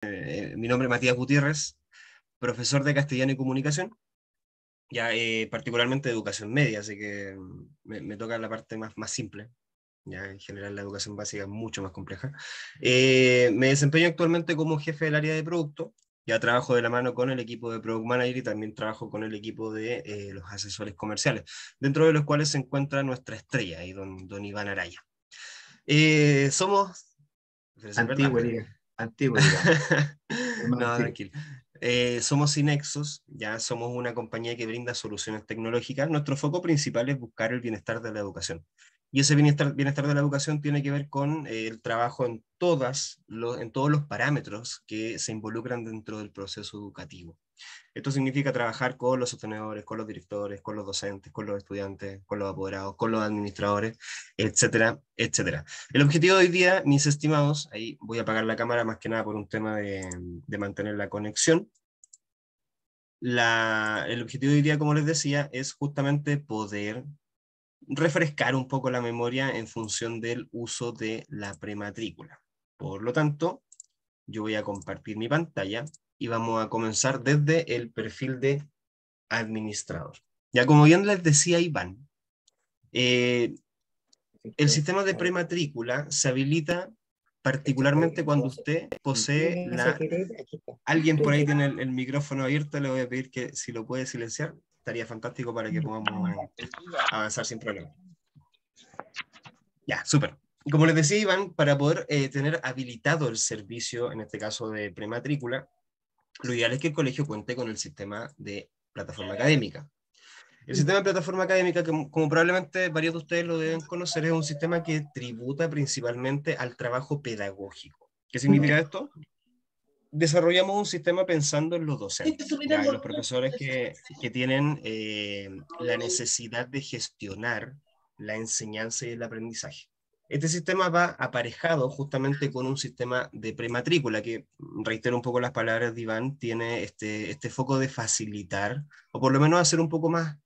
Mi nombre es Matías Gutiérrez, profesor de castellano y comunicación, ya particularmente de educación media, así que me toca la parte más simple. Ya en general la educación básica es mucho más compleja. Me desempeño actualmente como jefe del área de producto. Ya trabajo de la mano con el equipo de Product Manager y también trabajo con el equipo de los asesores comerciales, dentro de los cuales se encuentra nuestra estrella, y don Iván Araya. Somos... Pero eso es verdad, Antiguo, pues. diga. Antiguo, diga. Es más No, antiguo. tranquilo. Somos Synexus, ya somos una compañía que brinda soluciones tecnológicas. Nuestro foco principal es buscar el bienestar de la educación. Y ese bienestar de la educación tiene que ver con el trabajo en todos los parámetros que se involucran dentro del proceso educativo. Esto significa trabajar con los sostenedores, con los directores, con los docentes, con los estudiantes, con los apoderados, con los administradores, etcétera, etcétera. El objetivo de hoy día, mis estimados, ahí voy a apagar la cámara más que nada por un tema de mantener la conexión. El objetivo de hoy día, como les decía, es justamente poder refrescar un poco la memoria en función del uso de la prematrícula. Por lo tanto, yo voy a compartir mi pantalla y vamos a comenzar desde el perfil de administrador. Ya como bien les decía Iván, eh, el sistema de prematrícula se habilita particularmente cuando usted posee la... Alguien por ahí tiene el micrófono abierto, le voy a pedir que si lo puede silenciar, estaría fantástico para que podamos avanzar sin problema. Ya, súper. Como les decía Iván, para poder tener habilitado el servicio, en este caso de prematrícula, lo ideal es que el colegio cuente con el sistema de plataforma académica. El sistema de plataforma académica, como probablemente varios de ustedes lo deben conocer, es un sistema que tributa principalmente al trabajo pedagógico. ¿Qué significa esto? Desarrollamos un sistema pensando en los docentes, ya en los profesores que tienen la necesidad de gestionar la enseñanza y el aprendizaje. Este sistema va aparejado justamente con un sistema de prematrícula que, reitero un poco las palabras de Iván, tiene este foco de facilitar, o por lo menos hacer un poco más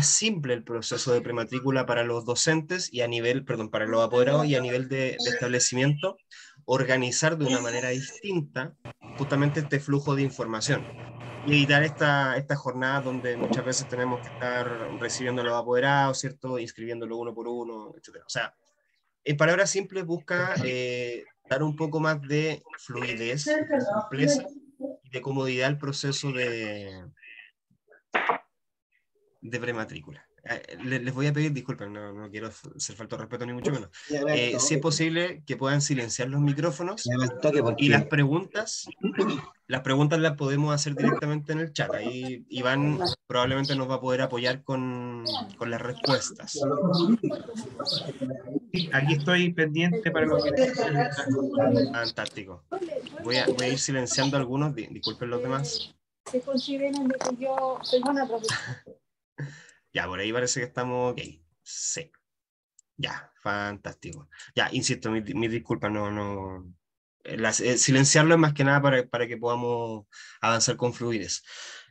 simple el proceso de prematrícula para los docentes y perdón, para los apoderados, y a nivel de establecimiento, organizar de una manera distinta justamente este flujo de información y evitar esta jornada donde muchas veces tenemos que estar recibiendo a los apoderados, ¿cierto? Inscribiéndolo uno por uno, etcétera. O sea, en palabras simples busca dar un poco más de fluidez, de simpleza y de comodidad al proceso de prematrícula. Les voy a pedir disculpas, no quiero ser falto de respeto ni mucho menos. Si es posible que puedan silenciar los micrófonos Llama al toque y porque las preguntas las podemos hacer directamente en el chat. Ahí Iván probablemente nos va a poder apoyar con las respuestas. aquí estoy pendiente para lo que necesiten. Fantástico. Voy a ir silenciando algunos, disculpen los demás. Se consideran de que yo soy buena profesora. Ya, por ahí parece que estamos ok. Sí. Ya, fantástico. Ya, insisto, mis disculpas, silenciarlo es más que nada para que podamos avanzar con fluidez.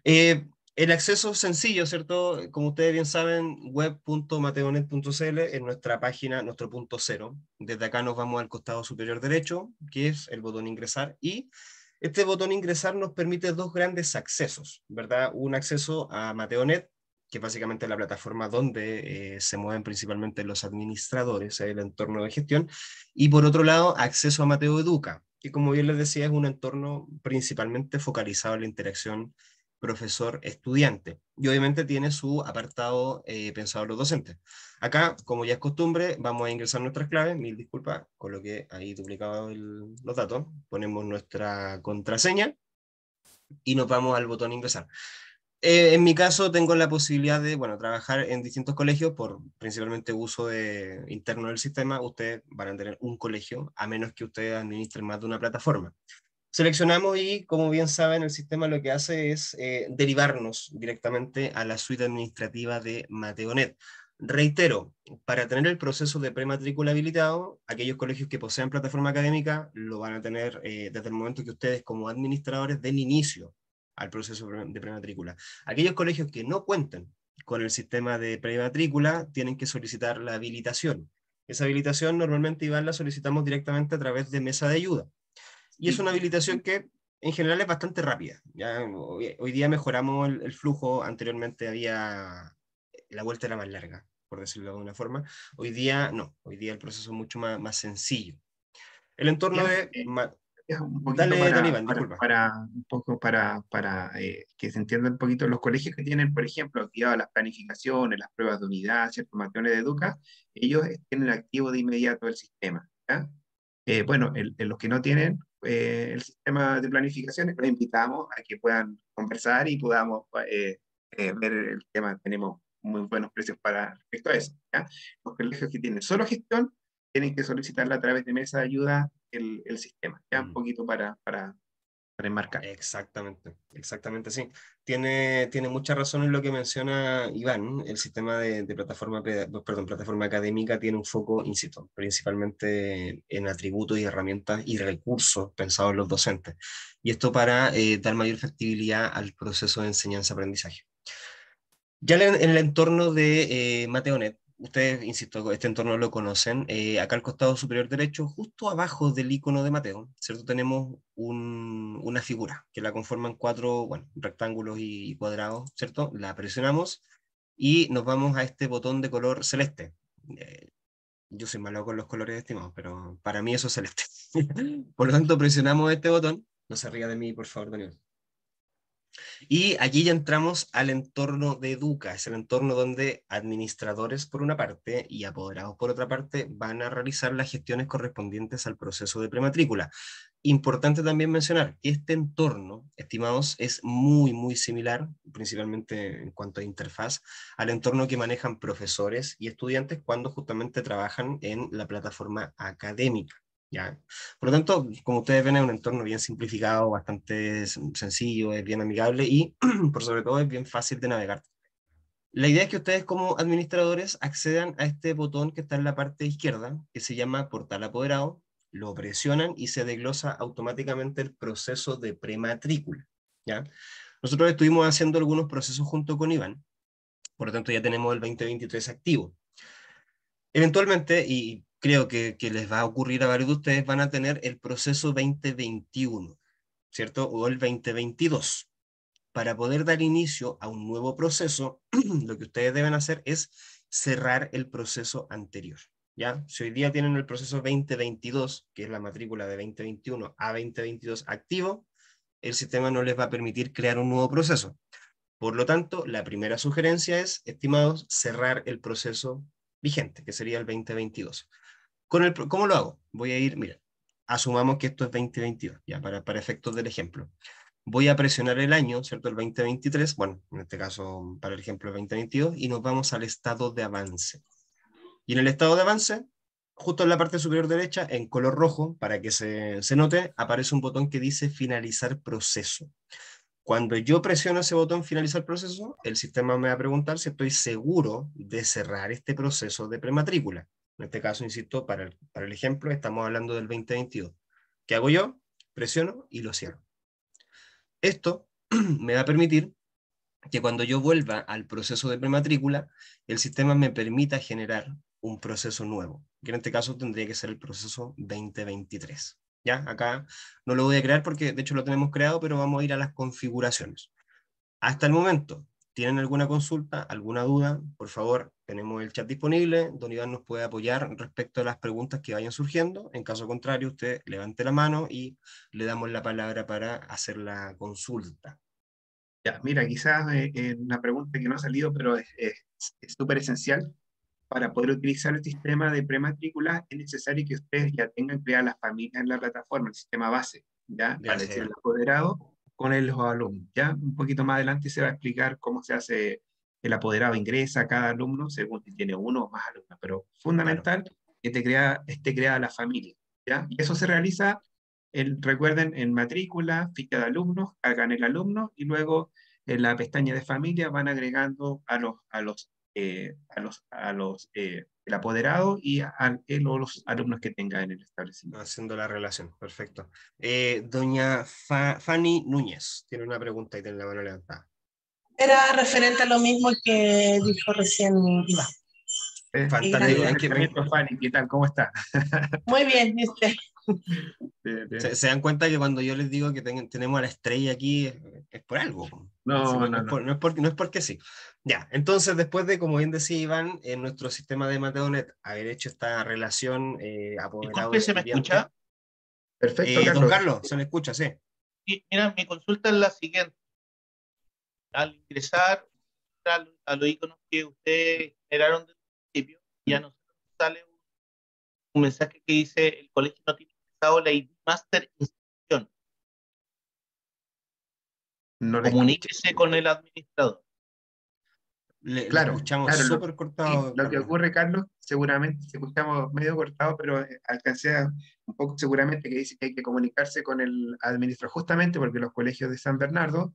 El acceso es sencillo, ¿cierto? Como ustedes bien saben, web.mateonet.cl es nuestra página, nuestro punto cero. Desde acá nos vamos al costado superior derecho, que es el botón ingresar, y este botón ingresar nos permite dos grandes accesos, ¿verdad? Un acceso a Mateonet, que es básicamente la plataforma donde se mueven principalmente los administradores, el entorno de gestión, y por otro lado, acceso a Mateo Educa, que como bien les decía, es un entorno principalmente focalizado en la interacción profesor-estudiante, y obviamente tiene su apartado pensado a los docentes. Acá, como ya es costumbre, vamos a ingresar nuestras claves, mil disculpas, coloqué ahí duplicado los datos, ponemos nuestra contraseña, y nos vamos al botón ingresar. En mi caso tengo la posibilidad de, bueno, trabajar en distintos colegios por principalmente uso interno del sistema. Ustedes van a tener un colegio, a menos que ustedes administren más de una plataforma. Seleccionamos y, como bien saben, el sistema lo que hace es derivarnos directamente a la suite administrativa de Mateonet. Reitero, para tener el proceso de prematrícula habilitado, aquellos colegios que posean plataforma académica lo van a tener desde el momento que ustedes como administradores den inicio al proceso de prematrícula. Aquellos colegios que no cuenten con el sistema de prematrícula tienen que solicitar la habilitación. Esa habilitación normalmente, Iván, la solicitamos directamente a través de mesa de ayuda. y es una habilitación que en general es bastante rápida. ¿Ya? Hoy día mejoramos el flujo, anteriormente había, la vuelta era más larga, por decirlo de alguna forma. Hoy día no, hoy día el proceso es mucho más sencillo. El entorno Ya, de... es un poquito Dale, dale, Iván, disculpa. un poco para que se entienda un poquito los colegios que tienen, por ejemplo, activadas las planificaciones, las pruebas de unidad, ciertos materiales de Educa, ellos tienen activo de inmediato el sistema, ¿ya? Bueno, en los que no tienen el sistema de planificaciones, los invitamos a que puedan conversar y podamos ver el tema. Tenemos muy buenos precios para respecto a eso, ¿ya? Los colegios que tienen solo gestión tienen que solicitarla a través de mesa de ayuda el sistema, ya un poquito para enmarcar. Exactamente, exactamente, sí. Tiene mucha razón en lo que menciona Iván. El sistema de plataforma, plataforma académica tiene un foco, insisto, principalmente en atributos y herramientas y recursos pensados en los docentes. Y esto para dar mayor factibilidad al proceso de enseñanza-aprendizaje. Ya en el entorno de Mateonet, ustedes, insisto, este entorno lo conocen, acá al costado superior derecho, justo abajo del icono de Mateo, ¿cierto? Tenemos una figura que la conforman cuatro, bueno, rectángulos y cuadrados, ¿cierto? La presionamos y nos vamos a este botón de color celeste. Yo soy malo con los colores estimados, pero para mí eso es celeste. Por lo tanto, presionamos este botón, no se ría de mí, por favor, Daniel. Y aquí ya entramos al entorno de Educa, es el entorno donde administradores por una parte y apoderados por otra parte van a realizar las gestiones correspondientes al proceso de prematrícula. Importante también mencionar que este entorno, estimados, es muy similar, principalmente en cuanto a interfaz, al entorno que manejan profesores y estudiantes cuando justamente trabajan en la plataforma académica. ¿Ya? Por lo tanto, como ustedes ven, es un entorno bien simplificado, bastante sencillo, es bien amigable y, por sobre todo, es bien fácil de navegar. La idea es que ustedes como administradores accedan a este botón que está en la parte izquierda, que se llama Portal Apoderado, lo presionan y se desglosa automáticamente el proceso de prematrícula. ¿Ya? Nosotros estuvimos haciendo algunos procesos junto con Iván, por lo tanto ya tenemos el 2023 activo. Eventualmente, y creo que les va a ocurrir a varios de ustedes, van a tener el proceso 2021, ¿cierto? O el 2022. Para poder dar inicio a un nuevo proceso, lo que ustedes deben hacer es cerrar el proceso anterior. ¿Ya? Si hoy día tienen el proceso 2022, que es la matrícula de 2021 a 2022 activo, el sistema no les va a permitir crear un nuevo proceso. Por lo tanto, la primera sugerencia es, estimados, cerrar el proceso vigente, que sería el 2022. ¿Cómo lo hago? Voy a ir, mira, asumamos que esto es 2022, ya para efectos del ejemplo. Voy a presionar el año, ¿cierto? El 2023, bueno, en este caso, para el ejemplo, el 2022, y nos vamos al estado de avance. Y en el estado de avance, justo en la parte superior derecha, en color rojo, para que se note, aparece un botón que dice finalizar proceso. Cuando yo presiono ese botón finalizar proceso, el sistema me va a preguntar si estoy seguro de cerrar este proceso de prematrícula. En este caso, insisto, para el ejemplo, estamos hablando del 2022. ¿Qué hago yo? Presiono y lo cierro. Esto me va a permitir que cuando yo vuelva al proceso de prematrícula, el sistema me permita generar un proceso nuevo, que en este caso tendría que ser el proceso 2023. ¿Ya? Acá no lo voy a crear porque de hecho lo tenemos creado, pero vamos a ir a las configuraciones. Hasta el momento, ¿tienen alguna consulta, alguna duda? Por favor, tenemos el chat disponible, don Iván nos puede apoyar respecto a las preguntas que vayan surgiendo. En caso contrario, usted levante la mano y le damos la palabra para hacer la consulta. Ya, mira, quizás una pregunta que no ha salido, pero es súper esencial. Para poder utilizar el sistema de prematrícula es necesario que ustedes ya tengan creada las familias en la plataforma, el sistema base, ¿ya? Para decir el apoderado con los alumnos, ¿ya? Un poquito más adelante se va a explicar cómo se hace el apoderado, ingresa a cada alumno según si tiene uno o más alumnos, pero fundamental que esté creada la familia, ¿ya? Y eso se realiza, recuerden, en matrícula, ficha de alumnos, hagan el alumno y luego en la pestaña de familia van agregando el apoderado y él o los alumnos que tenga en el establecimiento. Haciendo la relación, perfecto. Doña Fanny Núñez tiene una pregunta y tiene la mano levantada. Era referente a lo mismo que dijo recién Iván. Fantástico. Fanny, ¿qué tal? ¿Cómo está? Muy bien, ¿y usted? Bien, bien. Se dan cuenta que cuando yo les digo que tenemos a la estrella aquí, es por algo. Po. Sí, No, no no, es no. no es porque sí. Ya, entonces después de, como bien decía Iván, en nuestro sistema de Mateonet, haber hecho esta relación Disculpe, ¿se me apoderado-estudiante. escucha? Perfecto, Don Carlos. Carlos, se le escucha, sí. Sí, mira, mi consulta es la siguiente. Al ingresar a los iconos que ustedes generaron desde el principio, ya nos sale un mensaje que dice el colegio no tiene ingresado la ID Master Institución. No le escuché. Comuníquese con el administrador. Le Claro, escuchamos claro. súper Sí, cortado, lo que Carlos. ocurre, Carlos, seguramente, se escuchamos medio cortado, pero alcancé un poco seguramente que dice que hay que comunicarse con el administrador, justamente porque los colegios de San Bernardo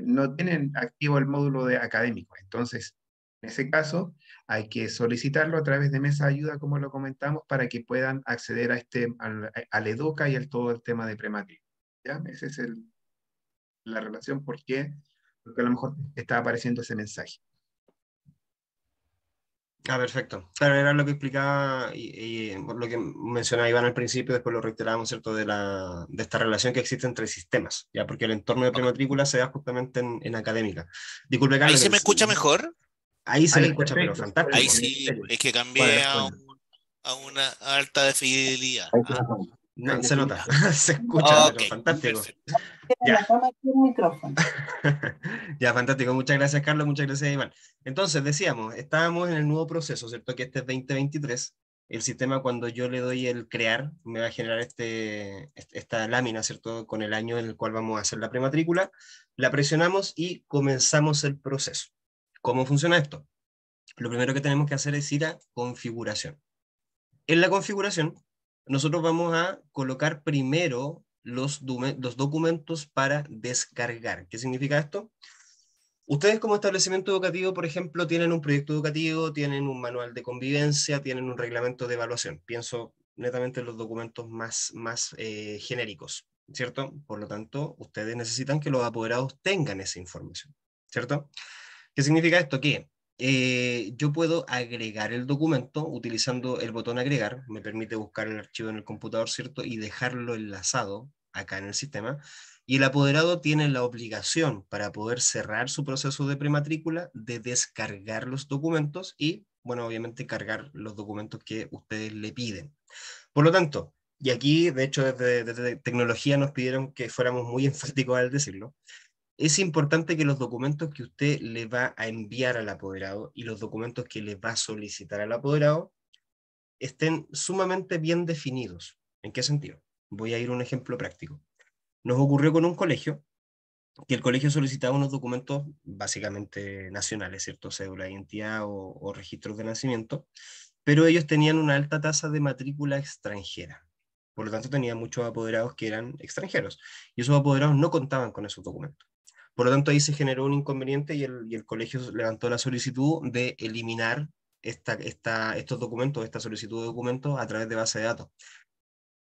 no tienen activo el módulo de académico. Entonces, en ese caso, hay que solicitarlo a través de mesa de ayuda, como lo comentamos, para que puedan acceder a al Educa y al todo el tema de prematrícula. ¿Ya? Esa es la relación, porque a lo mejor está apareciendo ese mensaje. Ah, perfecto. Claro, era lo que explicaba y lo que mencionaba Iván al principio, después lo reiterábamos, ¿cierto? De esta relación que existe entre sistemas, ¿ya? Porque el entorno de prematrícula se da justamente en académica. Disculpe, ¿Ahí Carlos, se me escucha mejor? ahí se le Ahí, escucha, pero perfecto. Ahí fantástico. sí, es que Bueno, cambié bueno. a una alta de fidelidad. Ah, No, Ahí se definido. nota, se escucha, ok, pero fantástico. perfecto. Ya. La toma aquí el micrófono. Ya, fantástico. Muchas gracias, Carlos. Muchas gracias, Iván. Entonces, decíamos, estábamos en el nuevo proceso, ¿cierto? Que este es 2023. El sistema, cuando yo le doy el crear, me va a generar esta lámina, ¿cierto? Con el año en el cual vamos a hacer la prematrícula. La presionamos y comenzamos el proceso. ¿Cómo funciona esto? Lo primero que tenemos que hacer es ir a configuración. En la configuración, nosotros vamos a colocar primero los documentos para descargar. ¿Qué significa esto? Ustedes como establecimiento educativo, por ejemplo, tienen un proyecto educativo, tienen un manual de convivencia, tienen un reglamento de evaluación. Pienso netamente en los documentos más genéricos, ¿cierto? Por lo tanto, ustedes necesitan que los apoderados tengan esa información, ¿cierto? ¿Qué significa esto? Que yo puedo agregar el documento utilizando el botón agregar, me permite buscar el archivo en el computador, ¿cierto? Y dejarlo enlazado acá en el sistema. Y el apoderado tiene la obligación para poder cerrar su proceso de prematrícula de descargar los documentos y, bueno, obviamente cargar los documentos que ustedes le piden. Por lo tanto, y aquí, de hecho, desde tecnología nos pidieron que fuéramos muy enfáticos al decirlo, es importante que los documentos que usted le va a enviar al apoderado y los documentos que le va a solicitar al apoderado estén sumamente bien definidos. ¿En qué sentido? Voy a ir a un ejemplo práctico. Nos ocurrió con un colegio que el colegio solicitaba unos documentos básicamente nacionales, ¿cierto? Cédula de identidad o registros de nacimiento, pero ellos tenían una alta tasa de matrícula extranjera. Por lo tanto, tenían muchos apoderados que eran extranjeros y esos apoderados no contaban con esos documentos. Por lo tanto, ahí se generó un inconveniente y el colegio levantó la solicitud de eliminar estos documentos, esta solicitud de documentos a través de base de datos.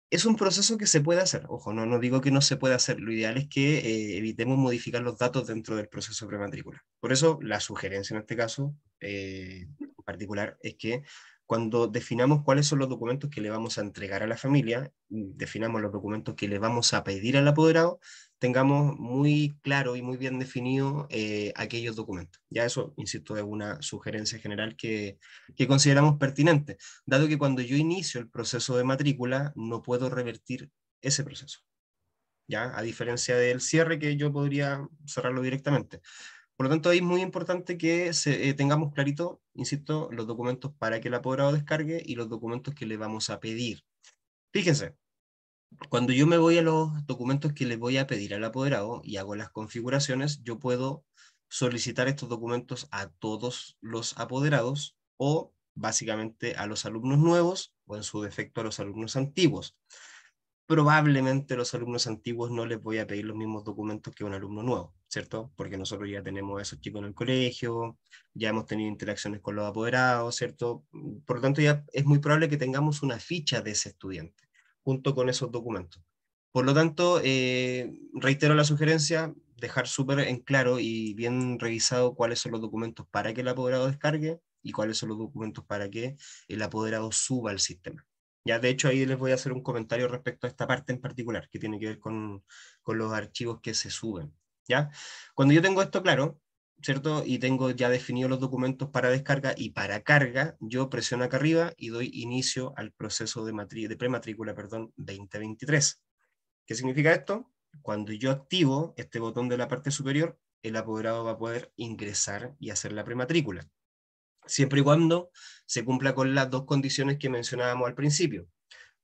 Es un proceso que se puede hacer, ojo, no digo que no se pueda hacer, lo ideal es que evitemos modificar los datos dentro del proceso de prematrícula. Por eso, la sugerencia en este caso en particular es que cuando definamos cuáles son los documentos que le vamos a entregar a la familia, definamos los documentos que le vamos a pedir al apoderado, tengamos muy claro y muy bien definido aquellos documentos. Ya eso, insisto, es una sugerencia general que consideramos pertinente, dado que cuando yo inicio el proceso de matrícula no puedo revertir ese proceso, ¿ya? A diferencia del cierre que yo podría cerrarlo directamente. Por lo tanto, ahí es muy importante que tengamos clarito, insisto, los documentos para que el apoderado descargue y los documentos que le vamos a pedir. Fíjense, cuando yo me voy a los documentos que le voy a pedir al apoderado y hago las configuraciones, yo puedo solicitar estos documentos a todos los apoderados o básicamente a los alumnos nuevos o en su defecto a los alumnos antiguos. Probablemente los alumnos antiguos no les voy a pedir los mismos documentos que un alumno nuevo, ¿cierto? Porque nosotros ya tenemos a esos chicos en el colegio, ya hemos tenido interacciones con los apoderados, ¿cierto? Por lo tanto, ya es muy probable que tengamos una ficha de ese estudiante junto con esos documentos. Por lo tanto, reitero la sugerencia, dejar súper en claro y bien revisado cuáles son los documentos para que el apoderado descargue y cuáles son los documentos para que el apoderado suba al sistema. Ya, de hecho, ahí les voy a hacer un comentario respecto a esta parte en particular, que tiene que ver con los archivos que se suben. ¿Ya? Cuando yo tengo esto claro, ¿cierto? Y tengo ya definidos los documentos para descarga y para carga, yo presiono acá arriba y doy inicio al proceso de prematrícula, perdón, 2023. ¿Qué significa esto? Cuando yo activo este botón de la parte superior, el apoderado va a poder ingresar y hacer la prematrícula, siempre y cuando se cumpla con las dos condiciones que mencionábamos al principio.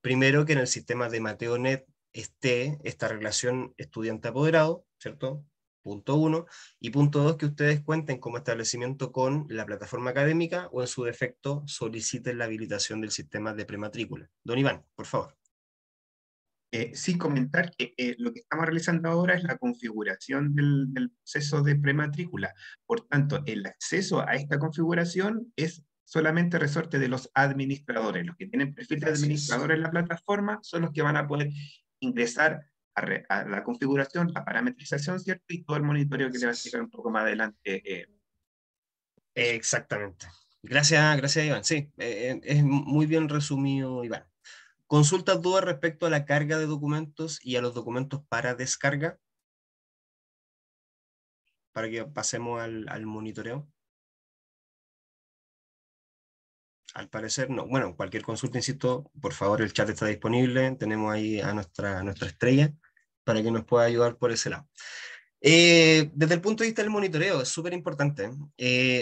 Primero, que en el sistema de MateoNet esté esta relación estudiante-apoderado, ¿cierto? Punto 1. Y punto 2, que ustedes cuenten como establecimiento con la plataforma académica o en su defecto soliciten la habilitación del sistema de prematrícula. Don Iván, por favor. Sí, comentar que lo que estamos realizando ahora es la configuración del proceso de prematrícula. Por tanto, el acceso a esta configuración es solamente resorte de los administradores. Los que tienen perfil de administrador en la plataforma son los que van a poder ingresar a la configuración, la parametrización, ¿cierto? Y todo el monitoreo que le va a explicar un poco más adelante. Exactamente. Gracias, Iván. Sí, es muy bien resumido, Iván. ¿Consultas, dudas respecto a la carga de documentos y a los documentos para descarga? Para que pasemos al monitoreo. Al parecer no. Bueno, cualquier consulta, insisto, por favor, el chat está disponible. Tenemos ahí a nuestra estrella para que nos pueda ayudar por ese lado. Desde el punto de vista del monitoreo, es súper importante.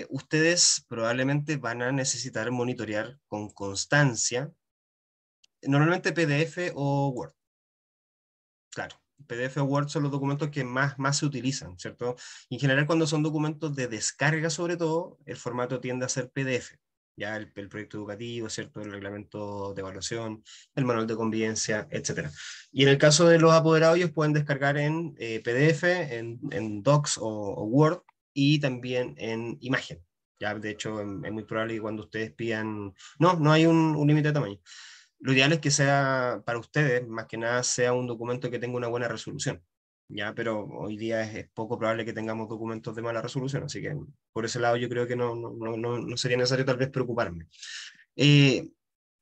Ustedes probablemente van a necesitar monitorear con constancia, normalmente PDF o Word. Claro, PDF o Word son los documentos que más se utilizan, ¿cierto? Y en general, cuando son documentos de descarga, sobre todo, el formato tiende a ser PDF. Ya el proyecto educativo, ¿cierto? El reglamento de evaluación, el manual de convivencia, etc. Y en el caso de los apoderados, ellos pueden descargar en PDF, en Docs o Word, y también en imagen. Ya, de hecho, es muy probable que cuando ustedes pidan... No hay un límite de tamaño. Lo ideal es que sea para ustedes, más que nada, sea un documento que tenga una buena resolución. Ya, pero hoy día es poco probable que tengamos documentos de mala resolución, así que por ese lado yo creo que no sería necesario tal vez preocuparme. Eh,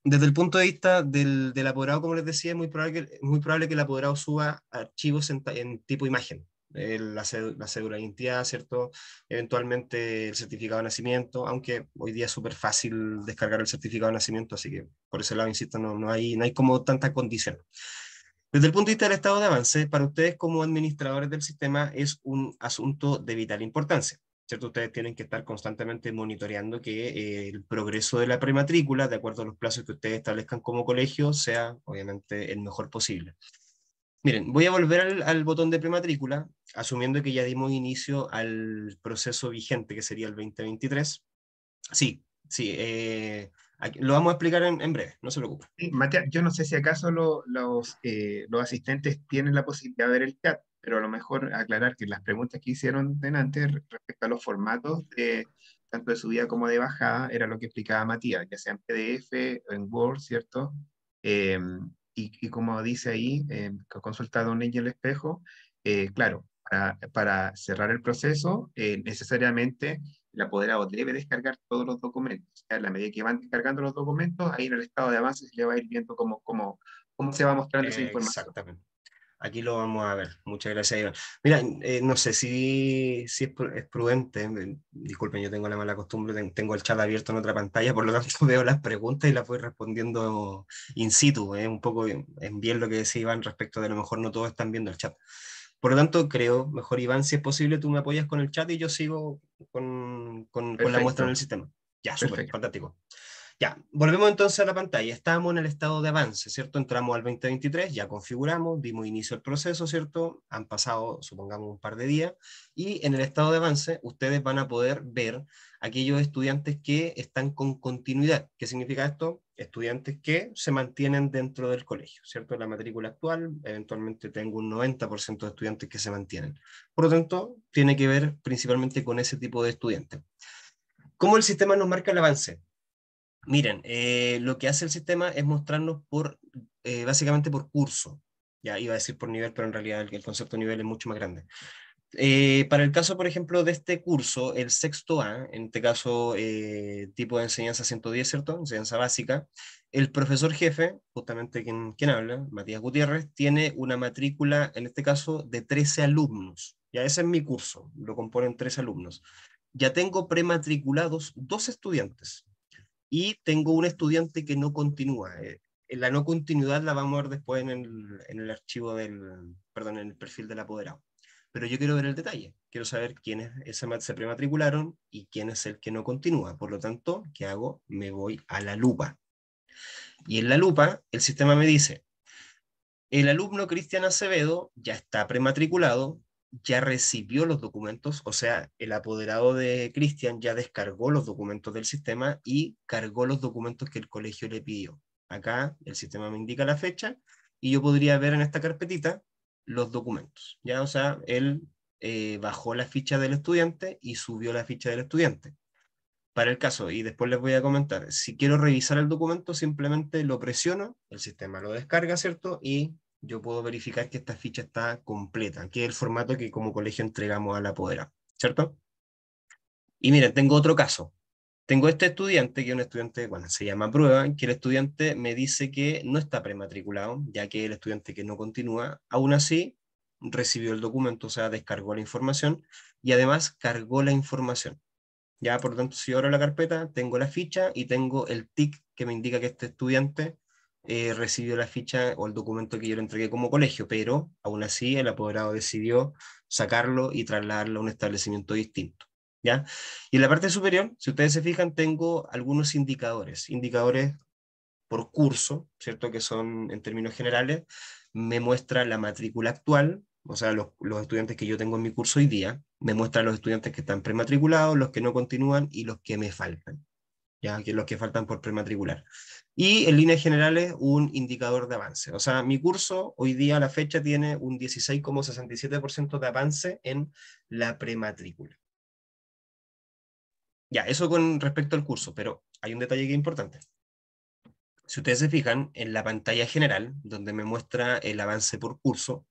Desde el punto de vista del apoderado, como les decía, es muy probable que el apoderado suba archivos en tipo imagen. La cédula de identidad, ¿cierto? Eventualmente el certificado de nacimiento, aunque hoy día es súper fácil descargar el certificado de nacimiento, así que por ese lado, insisto, no hay como tanta condición. Desde el punto de vista del estado de avance, para ustedes como administradores del sistema es un asunto de vital importancia, ¿cierto? Ustedes tienen que estar constantemente monitoreando que el progreso de la prematrícula, de acuerdo a los plazos que ustedes establezcan como colegio, sea obviamente el mejor posible. Miren, voy a volver al botón de prematrícula, asumiendo que ya dimos inicio al proceso vigente, que sería el 2023. Sí, lo vamos a explicar en breve, no se preocupen. Sí, Matías, yo no sé si acaso los asistentes tienen la posibilidad de ver el chat, pero a lo mejor aclarar que las preguntas que hicieron delante respecto a los formatos tanto de subida como de bajada era lo que explicaba Matías, ya sea en PDF o en Word, ¿cierto? Eh, y como dice ahí, que consulta a Don Angel Espejo, claro, para cerrar el proceso, necesariamente el apoderado debe descargar todos los documentos. A la medida que van descargando los documentos, ahí en el estado de avance se le va a ir viendo cómo se va mostrando esa información. Exactamente. Aquí lo vamos a ver. Muchas gracias, Iván. Mira, no sé si es prudente. Disculpen, yo tengo la mala costumbre, tengo el chat abierto en otra pantalla, por lo tanto veo las preguntas y las voy respondiendo in situ. Un poco en bien lo que decía Iván respecto de a lo mejor no todos están viendo el chat. Por lo tanto, creo, mejor Iván, si es posible, tú me apoyas con el chat y yo sigo con la muestra en el sistema. Ya, súper, fantástico. Ya, volvemos entonces a la pantalla. Estamos en el estado de avance, ¿cierto? Entramos al 2023, ya configuramos, dimos inicio al proceso, ¿cierto? Han pasado, supongamos, un par de días, y en el estado de avance ustedes van a poder ver aquellos estudiantes que están con continuidad. ¿Qué significa esto? Estudiantes que se mantienen dentro del colegio, ¿cierto? La matrícula actual, eventualmente tengo un 90% de estudiantes que se mantienen. Por lo tanto, tiene que ver principalmente con ese tipo de estudiantes. ¿Cómo el sistema nos marca el avance? Miren, lo que hace el sistema es mostrarnos básicamente por curso. Ya iba a decir por nivel, pero en realidad el concepto de nivel es mucho más grande. Para el caso, por ejemplo, de este curso, el sexto A, en este caso, tipo de enseñanza 110, ¿cierto? Enseñanza básica, el profesor jefe, justamente quien habla, Matías Gutiérrez, tiene una matrícula, en este caso, de 13 alumnos. Ya ese es mi curso, lo componen 13 alumnos. Ya tengo prematriculados 2 estudiantes y tengo un estudiante que no continúa. La no continuidad la vamos a ver después en el archivo perdón, en el perfil del apoderado. Pero yo quiero ver el detalle, quiero saber quiénes se prematricularon y quién es el que no continúa. Por lo tanto, ¿qué hago? Me voy a la lupa. Y en la lupa, el sistema me dice, el alumno Cristian Acevedo ya está prematriculado, ya recibió los documentos, o sea, el apoderado de Cristian ya descargó los documentos del sistema y cargó los documentos que el colegio le pidió. Acá el sistema me indica la fecha y yo podría ver en esta carpetita los documentos. ¿Ya? O sea, él bajó la ficha del estudiante y subió la ficha del estudiante. Para el caso, y después les voy a comentar, si quiero revisar el documento, simplemente lo presiono, el sistema lo descarga, ¿cierto? Y yo puedo verificar que esta ficha está completa, que es el formato que como colegio entregamos al apoderado, ¿cierto? Y miren, tengo otro caso. Tengo este estudiante, que es un estudiante, bueno, se llama prueba, que el estudiante me dice que no está prematriculado, ya que el estudiante que no continúa, aún así recibió el documento, o sea, descargó la información y además cargó la información. Ya, por lo tanto, si abro la carpeta, tengo la ficha y tengo el tick que me indica que este estudiante recibió la ficha o el documento que yo le entregué como colegio, pero aún así el apoderado decidió sacarlo y trasladarlo a un establecimiento distinto. ¿Ya? Y en la parte superior, si ustedes se fijan, tengo algunos indicadores por curso, ¿cierto? Que son, en términos generales, me muestra la matrícula actual, o sea, los estudiantes que yo tengo en mi curso hoy día, me muestra los estudiantes que están prematriculados, los que no continúan y los que me faltan, ya que los que faltan por prematricular. Y en líneas generales, un indicador de avance. O sea, mi curso hoy día a la fecha tiene un 16,67% de avance en la prematrícula. Ya, eso con respecto al curso, pero hay un detalle que es importante. Si ustedes se fijan, en la pantalla general, donde me muestra el avance por curso,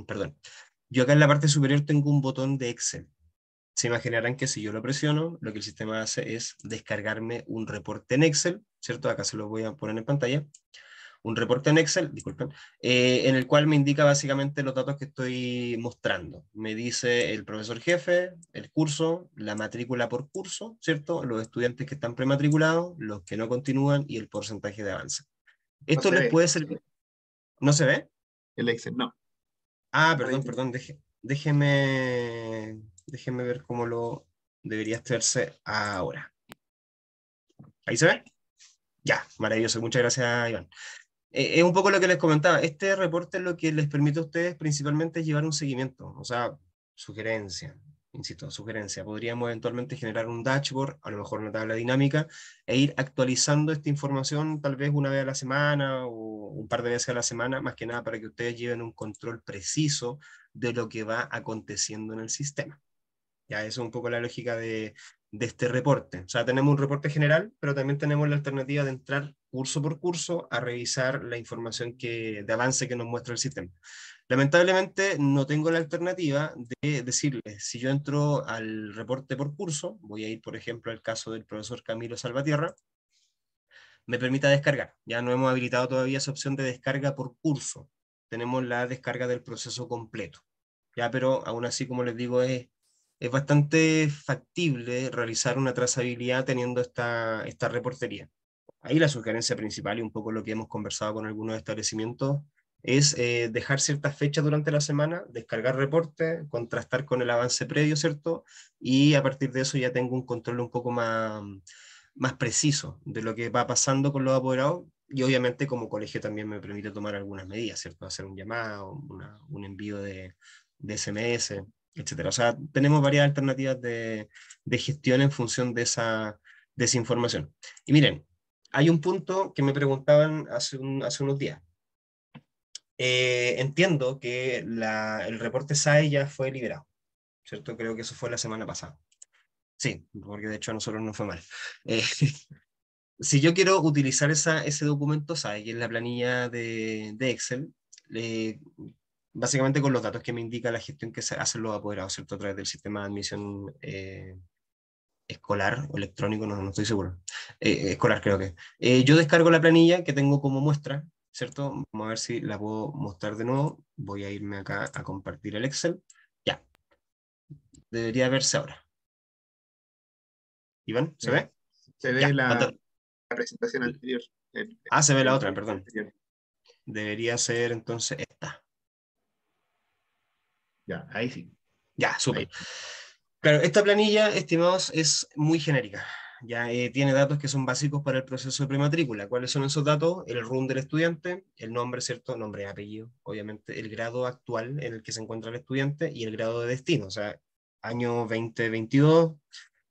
perdón, yo acá en la parte superior tengo un botón de Excel. Se imaginarán que si yo lo presiono, lo que el sistema hace es descargarme un reporte en Excel, ¿cierto? Acá se lo voy a poner en pantalla. Un reporte en Excel, disculpen, en el cual me indica básicamente los datos que estoy mostrando. Me dice el profesor jefe, el curso, la matrícula por curso, ¿cierto? Los estudiantes que están prematriculados, los que no continúan y el porcentaje de avance. No Esto se les ve puede servir. ¿No se ve? el Excel, no. Ah, No hay- perdón, déjeme ver cómo lo debería verse ahora. ¿Ahí se ve? Ya, maravilloso. Muchas gracias, Iván. Es un poco lo que les comentaba. Este reporte lo que les permite a ustedes principalmente es llevar un seguimiento, o sea, sugerencia, insisto, sugerencia. Podríamos eventualmente generar un dashboard, a lo mejor una tabla dinámica, e ir actualizando esta información tal vez una vez a la semana o un par de veces a la semana, más que nada para que ustedes lleven un control preciso de lo que va aconteciendo en el sistema. Ya, eso es un poco la lógica de este reporte. O sea, tenemos un reporte general, pero también tenemos la alternativa de entrar curso por curso a revisar la información de avance que nos muestra el sistema. Lamentablemente no tengo la alternativa de decirles, si yo entro al reporte por curso, voy a ir por ejemplo al caso del profesor Camilo Salvatierra, me permita descargar. Ya no hemos habilitado todavía esa opción de descarga por curso. Tenemos la descarga del proceso completo. Ya, pero aún así, como les digo, es bastante factible realizar una trazabilidad teniendo esta reportería. Ahí la sugerencia principal y un poco lo que hemos conversado con algunos establecimientos es dejar ciertas fechas durante la semana, descargar reportes, contrastar con el avance previo, ¿cierto? Y a partir de eso ya tengo un control un poco más preciso de lo que va pasando con los apoderados y obviamente como colegio también me permite tomar algunas medidas, ¿cierto? Hacer un llamado, un envío de SMS, etcétera. O sea, tenemos varias alternativas de gestión en función de esa información. Y miren, hay un punto que me preguntaban hace unos días. Entiendo que el reporte SAE ya fue liberado, ¿cierto? Creo que eso fue la semana pasada. Sí, porque de hecho a nosotros nos fue mal. Si yo quiero utilizar ese documento SAE, que es la planilla de Excel, básicamente con los datos que me indica la gestión que se hacen los apoderados, ¿cierto? A través del sistema de admisión escolar o electrónico, no estoy seguro. Escolar creo que. Yo descargo la planilla que tengo como muestra, ¿cierto? Vamos a ver si la puedo mostrar de nuevo. Voy a irme acá a compartir el Excel. Ya. Debería verse ahora. Iván, ¿se ve? Se ve Ya, la presentación anterior. se ve la otra, el perdón. anterior. Debería ser entonces esta. Ya, ahí sí. Ya, súper. Ahí. Claro, esta planilla, estimados, es muy genérica. Ya tiene datos que son básicos para el proceso de prematrícula. ¿Cuáles son esos datos? El RUN del estudiante, el nombre, ¿cierto? Nombre y apellido, obviamente, el grado actual en el que se encuentra el estudiante y el grado de destino. O sea, año 2022,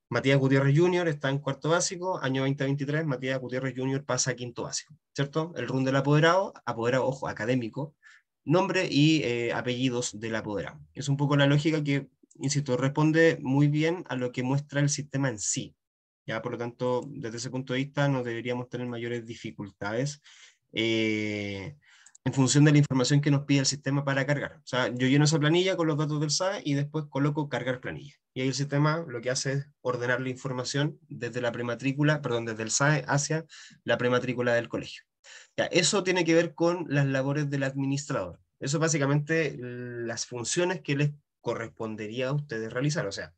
Matías Gutiérrez Jr. está en cuarto básico, año 2023, Matías Gutiérrez Jr. pasa a quinto básico, ¿cierto? El RUN del apoderado, ojo, académico, nombre y apellidos del apoderado. Es un poco la lógica que, insisto, responde muy bien a lo que muestra el sistema en sí. Ya, por lo tanto, desde ese punto de vista no deberíamos tener mayores dificultades en función de la información que nos pide el sistema para cargar. O sea, yo lleno esa planilla con los datos del SAE y después coloco cargar planilla. Y ahí el sistema lo que hace es ordenar la información desde la prematrícula, perdón, desde el SAE hacia la prematrícula del colegio. Ya, eso tiene que ver con las labores del administrador. Eso es básicamente las funciones que les correspondería a ustedes realizar. O sea,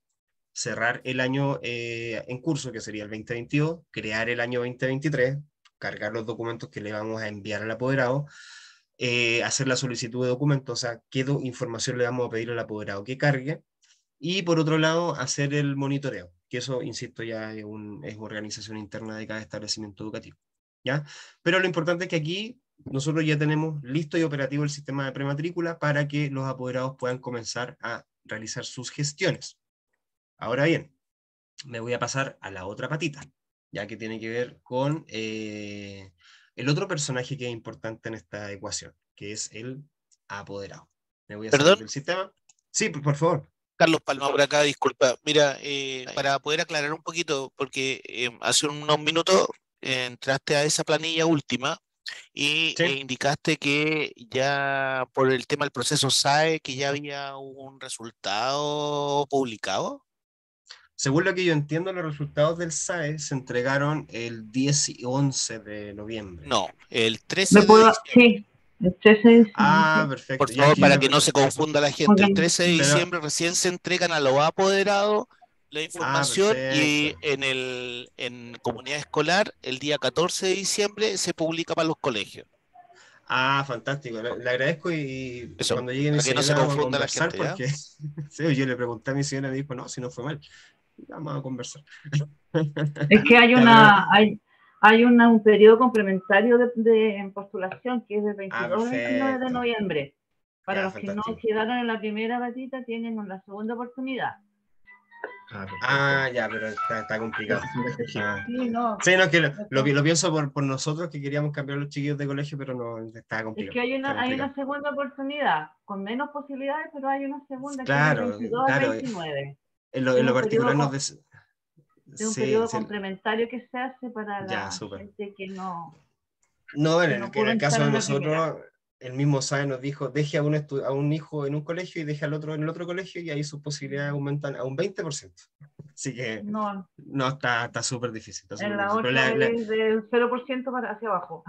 cerrar el año en curso, que sería el 2022, crear el año 2023, cargar los documentos que le vamos a enviar al apoderado, hacer la solicitud de documentos, o sea, qué información le vamos a pedir al apoderado que cargue, y por otro lado, hacer el monitoreo, que eso, insisto, ya es organización interna de cada establecimiento educativo. ¿Ya? Pero lo importante es que aquí nosotros ya tenemos listo y operativo el sistema de prematrícula para que los apoderados puedan comenzar a realizar sus gestiones. Ahora bien, me voy a pasar a la otra patita, ya que tiene que ver con el otro personaje que es importante en esta ecuación, que es el apoderado. Me voy a salir Perdón, del sistema. Sí, por favor. Carlos Palma por acá, disculpa. Mira, para poder aclarar un poquito, porque hace unos minutos entraste a esa planilla última y Sí. indicaste que ya por el tema del proceso SAE, que ya había un resultado publicado. Según lo que yo entiendo, los resultados del SAE se entregaron el 10 y 11 de noviembre. No, el ¿Me 13 de puedo? diciembre. Sí, el 13 de Ah, diciembre. Por perfecto. Ya es favor, que yo para le... que no se confunda la gente, el Ok. 13 de Pero... diciembre recién se entregan a los apoderados la Ah, información y perfecto. en comunidad escolar el día 14 de diciembre se publica para los colegios. Ah, fantástico. Le agradezco y Eso, cuando llegue mi para que no se señora vamos a confunda la conversar gente, ¿ya? porque sí, yo le pregunté a mi señora y me dijo, no, si no fue mal. Vamos a conversar. Es que hay Ya, pero... un periodo complementario de postulación que es del Ah, 22 al 29 de perfecto. noviembre. Para Ya, los que no fantástico. quedaron en la primera patita, tienen la segunda oportunidad. Ah, perfecto. Ah, ya, pero está complicado. Gracias, señora Sergio. Ah. Sí, no. Sí, no, es que lo pienso por nosotros que queríamos cambiar los chiquillos de colegio, pero no, está Es complicado. que hay Está hay complicado. una segunda oportunidad, con menos posibilidades, pero hay una segunda que es del Claro, 22 al claro. 29. En Es lo un periodo, particular es un sí, periodo sí, complementario que se hace para ya, la súper. gente No, que no en pudo el caso entrar de en la primera. nosotros, el mismo SAE nos dijo, deje a un hijo en un colegio y deje al otro en el otro colegio y ahí sus posibilidades aumentan a un 20%. Así que No, no, está súper difícil, está súper en la difícil. Pero otra es del 0% para hacia abajo,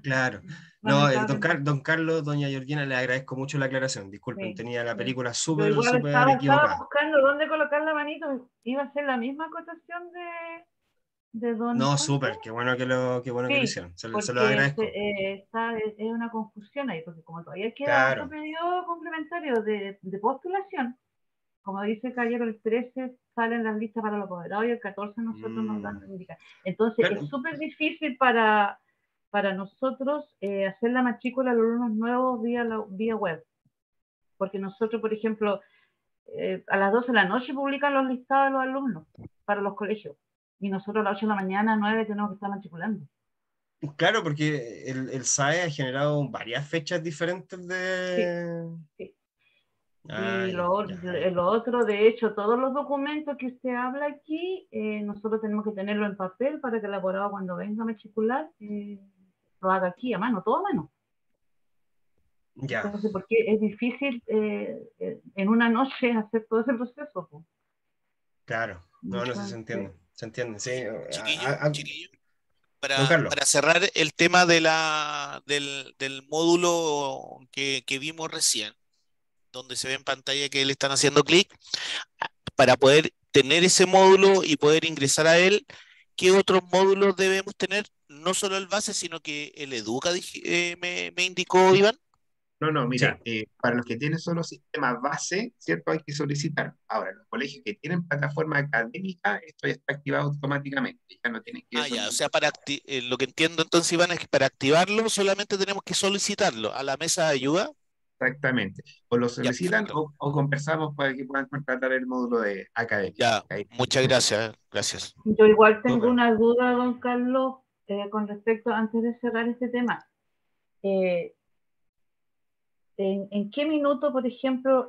claro, no, lamentablemente. don Carlos, doña Georgina, le agradezco mucho la aclaración. Disculpen, Sí, tenía la sí. película Yo súper, igual súper estaba equivocada. buscando dónde colocar la manito. Iba a ser la misma acotación de don, No, ¿cómo se súper, llama? qué bueno que lo Sí, hicieron. Se lo porque agradezco. es una confusión ahí, porque como todavía queda otro Claro. periodo complementario de postulación, como dice Caballero, el 13 salen las listas para los apoderados y el 14 nosotros nos dan Mm, la indicación. Entonces es claro, súper difícil para nosotros hacer la matrícula de los alumnos nuevos vía web, porque nosotros, por ejemplo, a las 12 de la noche publican los listados de los alumnos para los colegios, y nosotros a las 8 de la mañana, 9 tenemos que estar matriculando. claro, porque el SAE ha generado varias fechas diferentes Sí, de... sí. Ah, Y ya, ya. lo otro, de hecho, todos los documentos que usted habla aquí, nosotros tenemos que tenerlo en papel para que el abogado cuando venga a matricular lo haga aquí a mano, todo a mano. Ya, Entonces, porque es difícil en una noche hacer todo ese proceso, po. claro. No, no sé si se Entonces, entiende. Se entiende, sí. Chiquillo, Don Carlos. para cerrar el tema de del módulo que vimos recién, donde se ve en pantalla que le están haciendo clic, para poder tener ese módulo y poder ingresar a él, ¿qué otros módulos debemos tener? No solo el base, sino que el Educa, me indicó Iván. No, Sí, mira, para los que tienen solo sistema base, ¿cierto? Hay que solicitar. Ahora, los colegios que tienen plataforma académica, esto ya está activado automáticamente, ya no tienen que Ah, ya, o sea, solicitar. lo que entiendo entonces, Iván, es que para activarlo solamente tenemos que solicitarlo a la mesa de ayuda. Exactamente. O lo Ya, solicitan perfecto. o conversamos para que puedan contratar el módulo de académico. Ya, Ahí. muchas gracias, gracias. yo igual tengo súper. una duda, don Carlos, con respecto, antes de cerrar este tema. Eh, ¿En qué minuto, por ejemplo,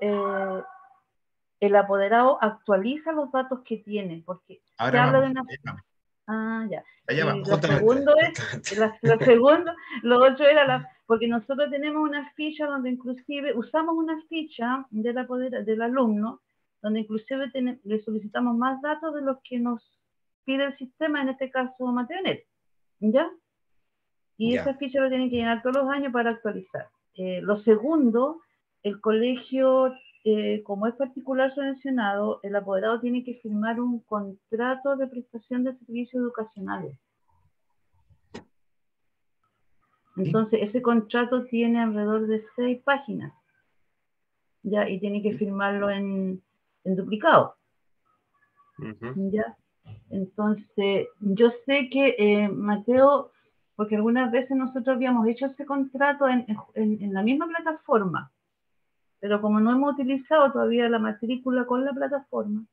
el apoderado actualiza los datos que tiene? Porque se Ahora habla de vamos, una... allá vamos, Ah, ya. allá Y vamos. lo Justamente, segundo es, justamente. lo segundo, lo otro era porque nosotros tenemos una ficha donde inclusive usamos una ficha del alumno, donde inclusive le solicitamos más datos de los que nos pide el sistema, en este caso Mateonet, ¿ya? Y esa Ya, ficha lo tienen que llenar todos los años para actualizar. Lo segundo, el colegio, como es particular subvencionado, el apoderado tiene que firmar un contrato de prestación de servicios educacionales. ¿Sí? Entonces, ese contrato tiene alrededor de 6 páginas, ¿ya? Y tiene que ¿Sí? firmarlo en duplicado, ujú, ¿ya? Entonces, yo sé que Mateo, porque algunas veces nosotros habíamos hecho ese contrato en la misma plataforma, pero como no hemos utilizado todavía la matrícula con la plataforma,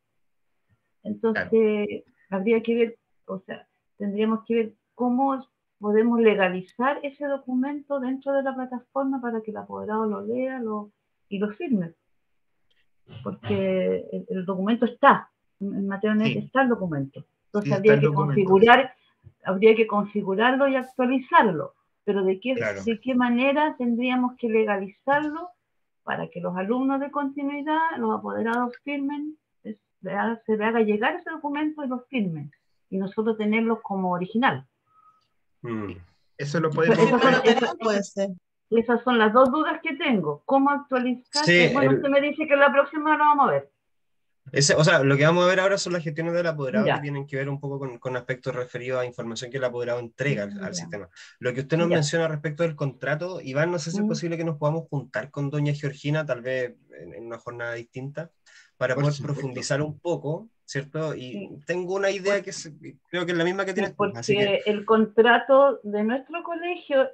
Claro. entonces habría que ver, o sea, tendríamos que ver cómo podemos legalizar ese documento dentro de la plataforma para que el apoderado lo lea y lo firme, porque el documento está, en Mateonet Sí, está el documento. sí Entonces está el documento. habría que configurarlo y actualizarlo, pero claro. de qué manera tendríamos que legalizarlo para que los alumnos de continuidad, los apoderados firmen, se le haga llegar ese documento y lo firmen, y nosotros tenerlo como original. Mm. Eso lo Eso- podemos esas, son, ver. Primero puede ser. esas son las dos dudas que tengo. ¿Cómo actualizar? Sí, Bueno, usted me dice que la próxima lo vamos a ver. o sea, lo que vamos a ver ahora son las gestiones del apoderado que Ya, tienen que ver un poco con aspectos referidos a información que el apoderado entrega al ya, sistema. Lo que usted nos ya. menciona respecto del contrato, Iván, no sé si es Mm. posible que nos podamos juntar con doña Georgina, tal vez en una jornada distinta, para Por poder supuesto. profundizar un poco, ¿cierto? Y Sí, tengo una idea por- que creo que es la misma que sí, tienes tú, así que, porque el contrato de nuestro colegio,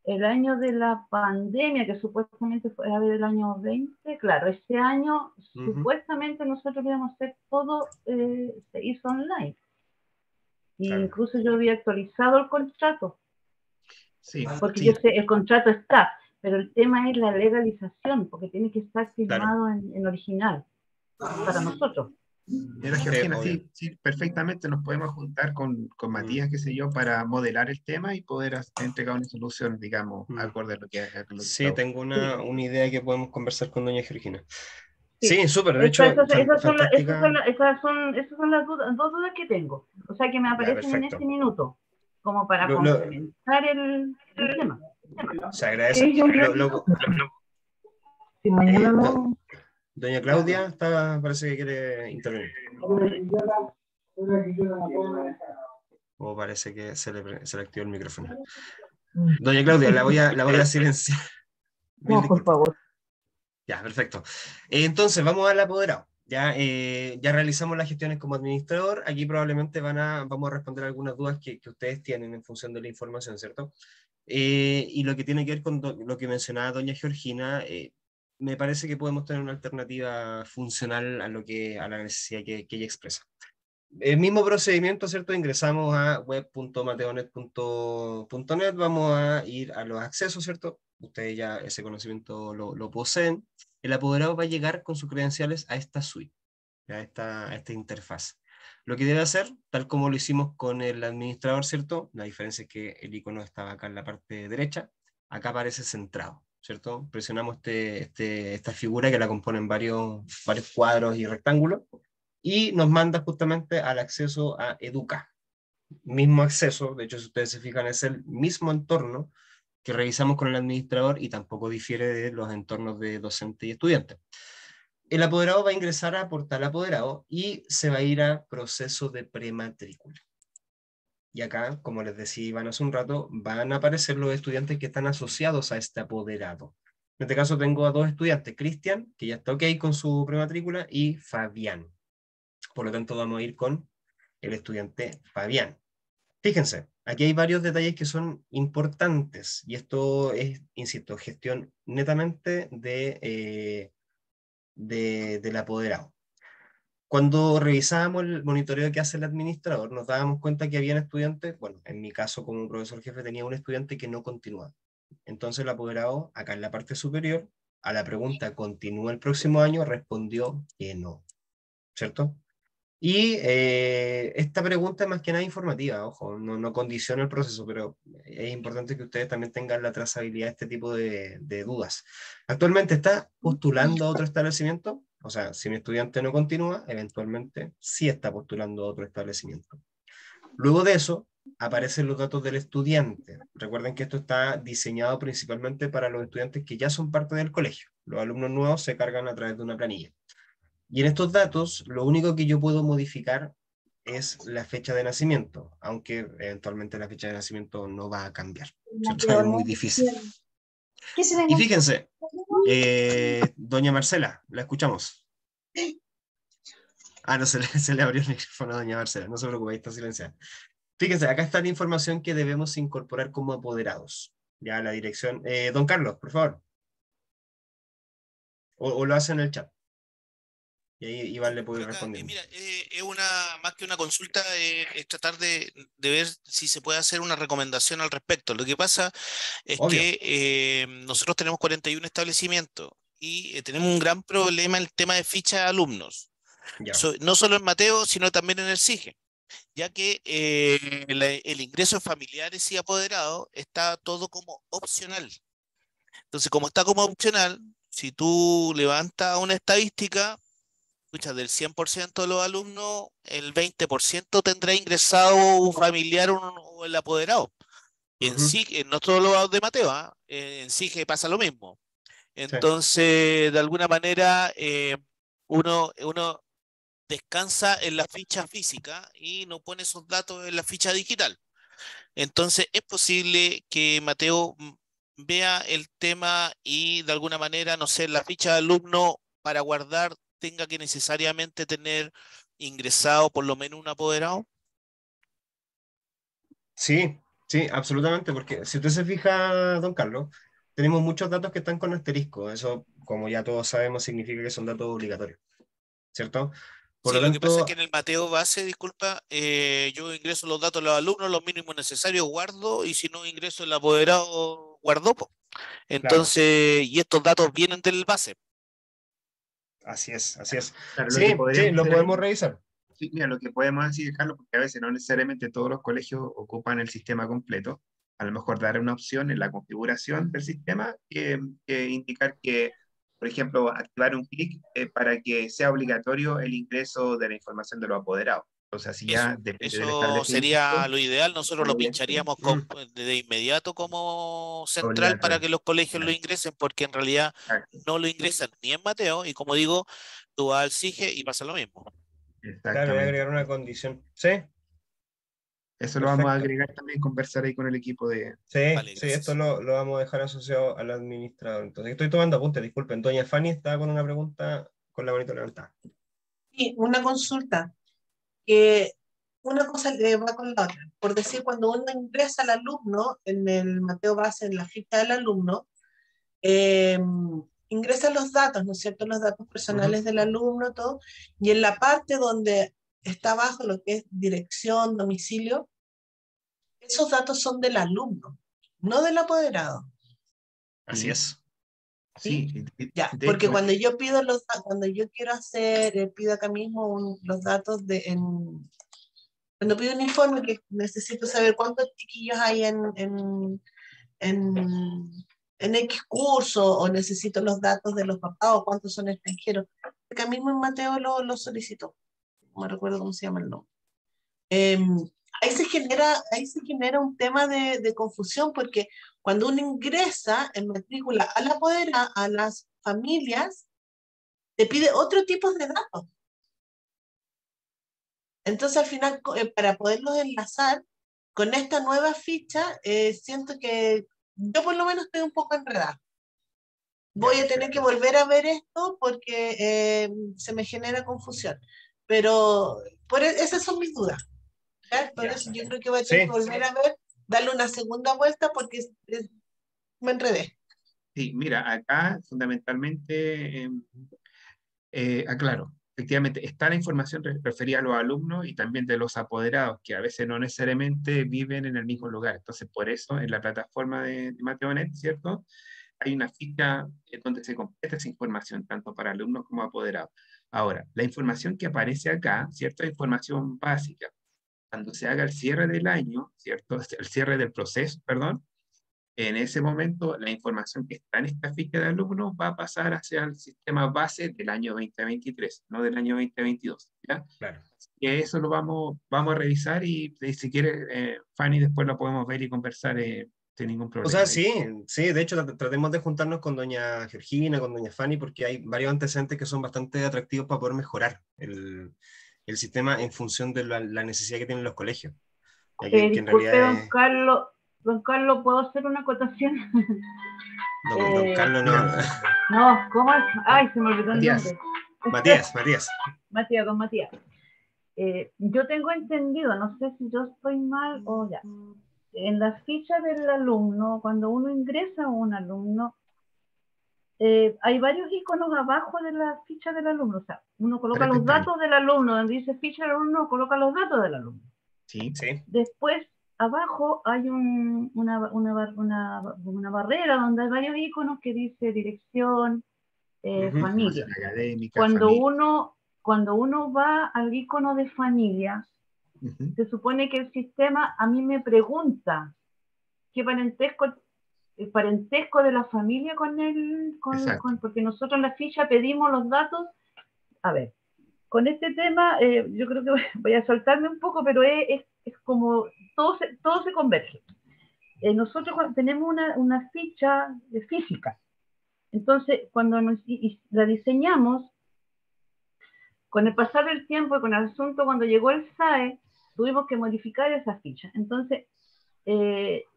el año de la pandemia, que supuestamente fue a ver el año 20, claro, ese año ujú, supuestamente nosotros íbamos a hacer todo, se hizo online. E claro, incluso yo había actualizado el contrato, Sí, porque yo sí, sé, el contrato está, pero el tema es la legalización, porque tiene que estar claro, firmado en original para nosotros. era sí, Georgina, obvio. sí, sí, perfectamente nos podemos juntar con Mm, Matías, qué sé yo, para modelar el tema y poder entregar una solución, digamos, mm. acorde a lo que Sí, está. tengo Sí, una idea que podemos conversar con doña Georgina. sí. Sí, súper, de hecho, fantástica. Esas son las dudas, dos dudas que tengo. O sea, que me Ya, aparecen en este perfecto. minuto, como para Lo, lo- complementar el tema. se agradece. Sí, yo si mañana Eh, no. do- doña Claudia parece que quiere intervenir. O parece que se le activó el micrófono. Doña Claudia, la voy a silenciar. Mil No, por disculpas. favor. Ya, perfecto. Entonces, vamos al apoderado. Ya, ya realizamos las gestiones como administrador. Aquí probablemente vamos a responder algunas dudas que ustedes tienen en función de la información, ¿cierto? Y lo que tiene que ver con lo que mencionaba doña Georgina, me parece que podemos tener una alternativa funcional a la necesidad que ella expresa. El mismo procedimiento, ¿cierto? Ingresamos a web.mateonet.net, vamos a ir a los accesos, ¿cierto? Ustedes ya ese conocimiento lo poseen. El apoderado va a llegar con sus credenciales a esta suite, a esta interfaz. Lo que debe hacer, tal como lo hicimos con el administrador, ¿cierto? La diferencia es que el icono estaba acá en la parte derecha, acá aparece centrado. ¿cierto? Presionamos esta figura que la componen varios cuadros y rectángulos, y nos manda justamente al acceso a Educa. Mismo acceso, de hecho, si ustedes se fijan, es el mismo entorno que revisamos con el administrador y tampoco difiere de los entornos de docente y estudiante. El apoderado va a ingresar a Portal Apoderado y se va a ir a proceso de prematrícula. Y acá, como les decía Iván hace un rato, van a aparecer los estudiantes que están asociados a este apoderado. En este caso tengo a dos estudiantes, Cristian, que ya está ok con su prematrícula, y Fabián. Por lo tanto, vamos a ir con el estudiante Fabián. Fíjense, aquí hay varios detalles que son importantes, y esto es, insisto, gestión netamente del apoderado. Cuando revisábamos el monitoreo que hace el administrador, nos dábamos cuenta que habían estudiantes, bueno, en mi caso como profesor jefe tenía un estudiante que no continuaba. Entonces el apoderado, acá en la parte superior, a la pregunta ¿continúa el próximo año? Respondió que no, ¿cierto? Y esta pregunta es más que nada informativa, ojo, no condiciona el proceso, pero es importante que ustedes también tengan la trazabilidad de este tipo de dudas. ¿Actualmente está postulando a otro establecimiento? O sea, si mi estudiante no continúa, eventualmente sí está postulando a otro establecimiento. Luego de eso, aparecen los datos del estudiante. Recuerden que esto está diseñado principalmente para los estudiantes que ya son parte del colegio. Los alumnos nuevos se cargan a través de una planilla. Y en estos datos, lo único que yo puedo modificar es la fecha de nacimiento, aunque eventualmente la fecha de nacimiento no va a cambiar, ¿cierto? Es muy difícil. Y fíjense, doña Marcela, la escuchamos. Ah, no, se le abrió el micrófono a doña Marcela, no se preocupe, ahí está silenciada. Fíjense, acá está la información que debemos incorporar como apoderados. Ya la dirección. Don Carlos, por favor. O lo hace en el chat. Y ahí Iván le puede ir Por acá, respondiendo. mira, es más que una consulta, es tratar de ver si se puede hacer una recomendación al respecto. Lo que pasa es Obvio. que nosotros tenemos 41 establecimientos y tenemos un gran problema en el tema de ficha de alumnos. Ya. No solo en Mateo, sino también en el SIGE, ya que el ingreso de familiares y apoderados está todo como opcional. Entonces, como está como opcional, si tú levantas una estadística, escucha, del 100% de los alumnos, el 20% tendrá ingresado un familiar o el apoderado. En Ujú. sí, no todos los de Mateo, ¿ah? En sí que pasa lo mismo. Sí. Entonces, de alguna manera, uno descansa en la ficha física y no pone esos datos en la ficha digital. Entonces, es posible que Mateo vea el tema y de alguna manera, no sé, la ficha de alumno para guardar tenga que necesariamente tener ingresado por lo menos un apoderado. Sí, sí, absolutamente, porque si usted se fija, don Carlos, tenemos muchos datos que están con asterisco. Eso, como ya todos sabemos, significa que son datos obligatorios, ¿cierto? Por Sí, lo lo que pasa es que tanto, en el Mateo base, disculpa, yo ingreso los datos de los alumnos, los mínimos necesarios guardo, y si no ingreso el apoderado, guardo, po. claro, Entonces, y estos datos vienen del base. así es, así es. Claro, lo que Sí, sí, podríamos lo hacer podemos ahí, revisar. sí, mira, lo que podemos decir, Carlos, porque a veces no necesariamente todos los colegios ocupan el sistema completo, a lo mejor dar una opción en la configuración del sistema que indicar que, por ejemplo, activar un clic para que sea obligatorio el ingreso de la información de los apoderados. O sea, si ya depende del Eso sería establecimiento, lo ideal. Nosotros lo pincharíamos Mm, de inmediato como central para obligatorio. que los colegios lo Claro, ingresen, porque en realidad exacto, no lo ingresan ni en Mateo, y como digo, tú vas al SIGE y pasa lo mismo. claro, voy a exactamente. agregar una condición. Sí, Eso lo vamos a perfecto. agregar también, conversar ahí con el equipo de... Sí, Vale, sí, esto gracias. lo vamos a dejar asociado al administrador. Entonces, estoy tomando apuntes, disculpen. Doña Fanny está con una pregunta con la manito levantada. Y una consulta, que una cosa le va con la otra. Por decir, cuando uno ingresa al alumno en el Mateo Base, en la ficha del alumno, eh, ingresa los datos, ¿no es cierto? Los datos Ujú. personales del alumno, todo, y en la parte donde está abajo lo que es dirección, domicilio, esos datos son del alumno, no del apoderado, Así Sí, es. ¿sí? sí, Ya, de porque hecho, cuando yo pido cuando yo quiero hacer, pido acá mismo los datos cuando pido un informe que necesito saber cuántos chiquillos hay en en X curso o necesito los datos de los papás o cuántos son extranjeros. Acá mismo en Mateo lo solicitó. No me recuerdo cómo se llama el nombre. Eh, ahí se genera un tema de confusión porque cuando uno ingresa en matrícula a la podera, a las familias, te pide otro tipo de datos. Entonces, al final, para poderlos enlazar con esta nueva ficha, siento que yo por lo menos estoy un poco enredada. Voy a tener que volver a ver esto porque se me genera confusión. Pero esas son mis dudas. ¿Ya? Por eso yo creo que voy a tener que volver a ver, darle una segunda vuelta porque me enredé. Sí, mira, acá fundamentalmente, aclaro, efectivamente está la información referida a los alumnos y también de los apoderados, que a veces no necesariamente viven en el mismo lugar. Entonces, por eso en la plataforma de Mateonet, ¿cierto? Hay una ficha donde se completa esa información, tanto para alumnos como apoderados. Ahora, la información que aparece acá, ¿cierto? Es información básica. Cuando se haga el cierre del año, ¿cierto? El cierre del proceso, perdón, en ese momento la información que está en esta ficha de alumnos va a pasar hacia el sistema base del año 2023, no del año 2022, ¿ya? Claro. Que eso lo vamos a revisar y si quiere, Fanny, después lo podemos ver y conversar sin ningún O problema. sea, sí, de hecho tratemos de juntarnos con doña Georgina, con doña Fanny, porque hay varios antecedentes que son bastante atractivos para poder mejorar el sistema en función de la necesidad que tienen los colegios. Ya que en Disculpe, realidad es... don Carlos, ¿puedo hacer una acotación? Don Carlos no... No, ¿cómo es? Ay, se me olvidó el Matías. nombre. Matías. Don Matías. Yo tengo entendido, no sé si yo estoy mal o ya. En la ficha del alumno, cuando uno ingresa a un alumno, hay varios iconos abajo de la ficha del alumno. O sea, uno coloca los datos del alumno, donde dice ficha del alumno, coloca los datos del alumno. Sí. Después, abajo hay una barrera donde hay varios iconos que dice dirección, familia. Académica, Cuando uno va al icono de familia, se supone que el sistema a mí me pregunta qué parentesco de la familia porque nosotros en la ficha pedimos los datos. A ver, con este tema yo creo que voy a saltarme un poco, pero es como todo se converge. Nosotros tenemos una ficha física, entonces cuando la diseñamos, con el pasar del tiempo y con el asunto, cuando llegó el SAE, tuvimos que modificar esa ficha. Entonces,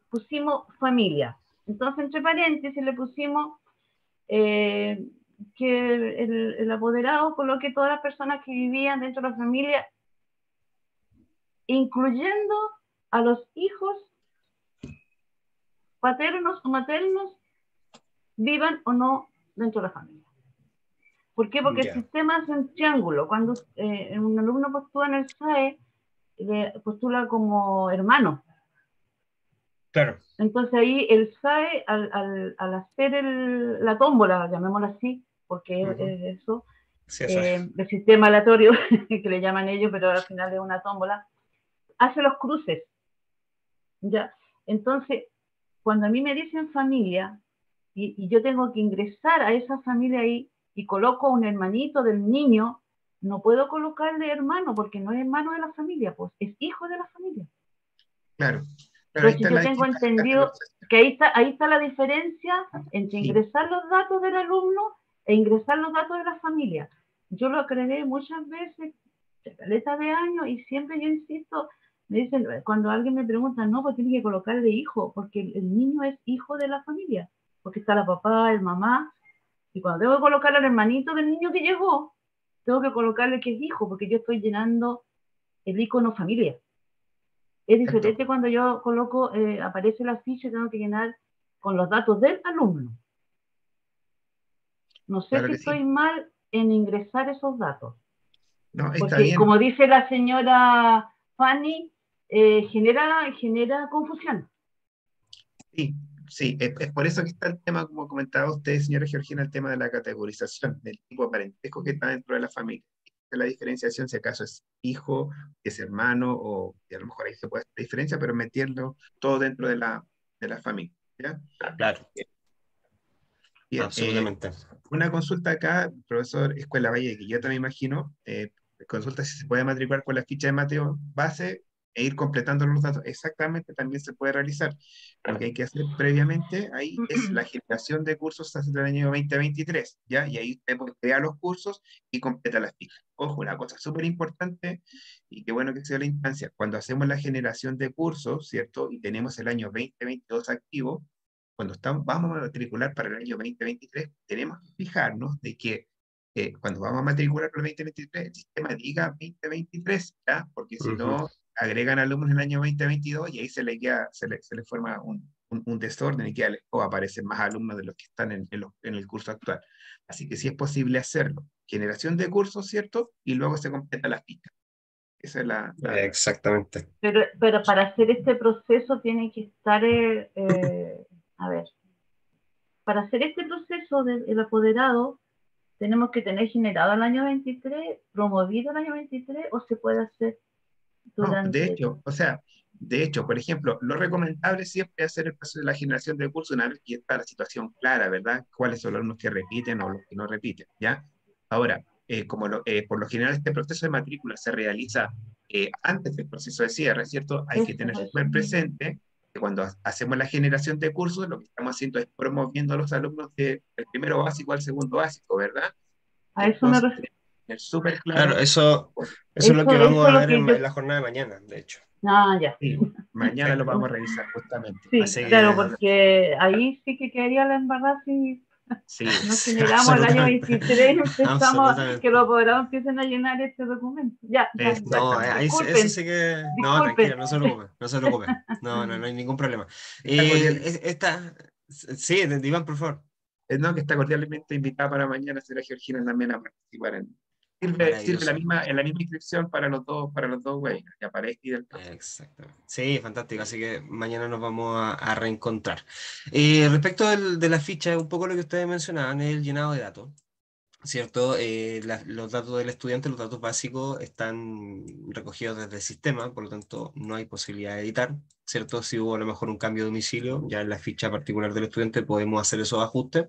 pusimos familia. Entonces, entre paréntesis, le pusimos que el apoderado coloque todas las personas que vivían dentro de la familia, incluyendo a los hijos paternos o maternos, vivan o no dentro de la familia. ¿Por qué? Porque el sistema es un triángulo. Cuando un alumno postula en el SAE, postula como hermano. Claro. Entonces ahí el SAE, al hacer la tómbola, llamémosla así, porque es eso, sí, el sistema aleatorio, que le llaman ellos, pero al final es una tómbola, hace los cruces. ¿Ya? Entonces, cuando a mí me dicen familia, y yo tengo que ingresar a esa familia ahí, y coloco un hermanito del niño, no puedo colocarle hermano, porque no es hermano de la familia, pues es hijo de la familia. Claro. Entonces yo tengo entendido que ahí está la diferencia entre ingresar los datos del alumno e ingresar los datos de la familia. Yo lo aclaré muchas veces, caleta de años, y siempre yo insisto, me dicen, cuando alguien me pregunta, no, pues tiene que colocarle hijo, porque el niño es hijo de la familia, porque está la papá, el mamá, y cuando tengo que colocarle al hermanito del niño que llegó, tengo que colocarle que es hijo, porque yo estoy llenando el icono familia. Es diferente cuando yo coloco, aparece la ficha y tengo que llenar con los datos del alumno. No sé si estoy mal en ingresar esos datos. No, está porque, bien. como dice la señora Fanny, genera confusión. Sí, es por eso que está el tema, como comentaba usted, señora Georgina, el tema de la categorización, del tipo de parentesco que está dentro de la familia. La diferenciación, si acaso es hijo, es hermano, o a lo mejor ahí se puede hacer la diferencia, pero metiendo todo dentro de la familia. ¿Ya? Claro. Bien, Absolutamente. una consulta acá, profesor Escuela Valle, que yo también imagino, consulta si se puede matricular con la ficha de Mateo base e ir completando los datos. Exactamente, también se puede realizar. Lo que hay que hacer previamente ahí es la generación de cursos hasta el año 2023, ¿ya? Y ahí usted puede crear los cursos y completa las fichas. Ojo, una cosa súper importante y qué bueno que sea la instancia. Cuando hacemos la generación de cursos, ¿cierto? Y tenemos el año 2022 activo, cuando vamos a matricular para el año 2023, tenemos que fijarnos de que cuando vamos a matricular para el 2023, el sistema diga 2023, ¿ya? Porque si Ujú. no, agregan alumnos en el año 2022 y ahí se le forma un desorden y o aparecen más alumnos de los que están en el curso actual. Así que sí es posible hacerlo. Generación de cursos, ¿cierto? Y luego se completa la ficha. Esa es Exactamente. Pero para hacer este proceso tiene que estar, a ver, para hacer este proceso del apoderado, tenemos que tener generado el año 23, promovido el año 23, o se puede hacer No, de durante... hecho, o sea, de hecho, por ejemplo, lo recomendable siempre es hacer el proceso de la generación de curso una vez que está la situación clara, ¿verdad? Cuáles son los alumnos que repiten o los que no repiten, ¿ya? Ahora, por lo general este proceso de matrícula se realiza antes del proceso de cierre, ¿cierto? Hay que tener Eso. súper presente que cuando hacemos la generación de cursos, lo que estamos haciendo es promoviendo a los alumnos del primero básico al segundo básico, ¿verdad? A eso me Entonces, refiero. tener súper Claro, claro. eso es lo que Eso vamos es a lo ver que yo... en la jornada de mañana, de hecho. Ah, ya. Sí, mañana lo Perfecto. vamos a revisar justamente. Sí, Así claro, que, porque ahí sí que quedaría la embarrada si Sí, no sí, generamos el año absolutamente. 23 y empezamos que los Absolutamente. apoderados empiecen a llenar este documento. Ya, ya, ya. No, exactamente. ahí eso Disculpen, sí que. No, tranquila, disculpen. no se preocupe, no se preocupe. No, no, no hay ningún problema. Está cordial, Esta. Sí, Iván, por favor. no, que está cordialmente invitada para mañana, será Georgina también a participar sirve Maravilloso. en la misma inscripción para los dos webinars, ya para este y del próximo. Exactamente. Sí, fantástico. Así que mañana nos vamos a reencontrar. Respecto de la ficha, un poco lo que ustedes mencionaban es el llenado de datos. ¿Cierto? Los datos del estudiante, los datos básicos están recogidos desde el sistema, por lo tanto no hay posibilidad de editar, ¿cierto? Si hubo a lo mejor un cambio de domicilio, ya en la ficha particular del estudiante podemos hacer esos ajustes.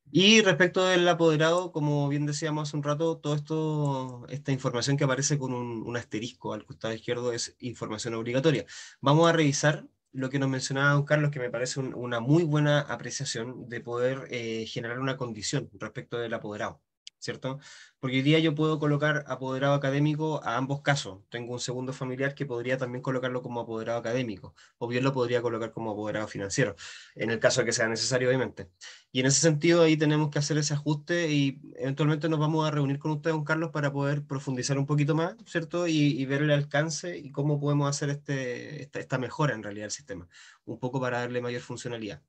Y respecto del apoderado, como bien decíamos hace un rato, todo esto, esta información que aparece con un asterisco al costado izquierdo es información obligatoria. Vamos a revisar lo que nos mencionaba don Carlos, que me parece una muy buena apreciación de poder generar una condición respecto del apoderado, ¿cierto? Porque hoy día yo puedo colocar apoderado académico a ambos casos. Tengo un segundo familiar que podría también colocarlo como apoderado académico, o bien lo podría colocar como apoderado financiero, en el caso de que sea necesario, obviamente. Y en ese sentido ahí tenemos que hacer ese ajuste y eventualmente nos vamos a reunir con usted, don Carlos, para poder profundizar un poquito más, ¿cierto? Y ver el alcance y cómo podemos hacer esta mejora en realidad del sistema, un poco para darle mayor funcionalidad.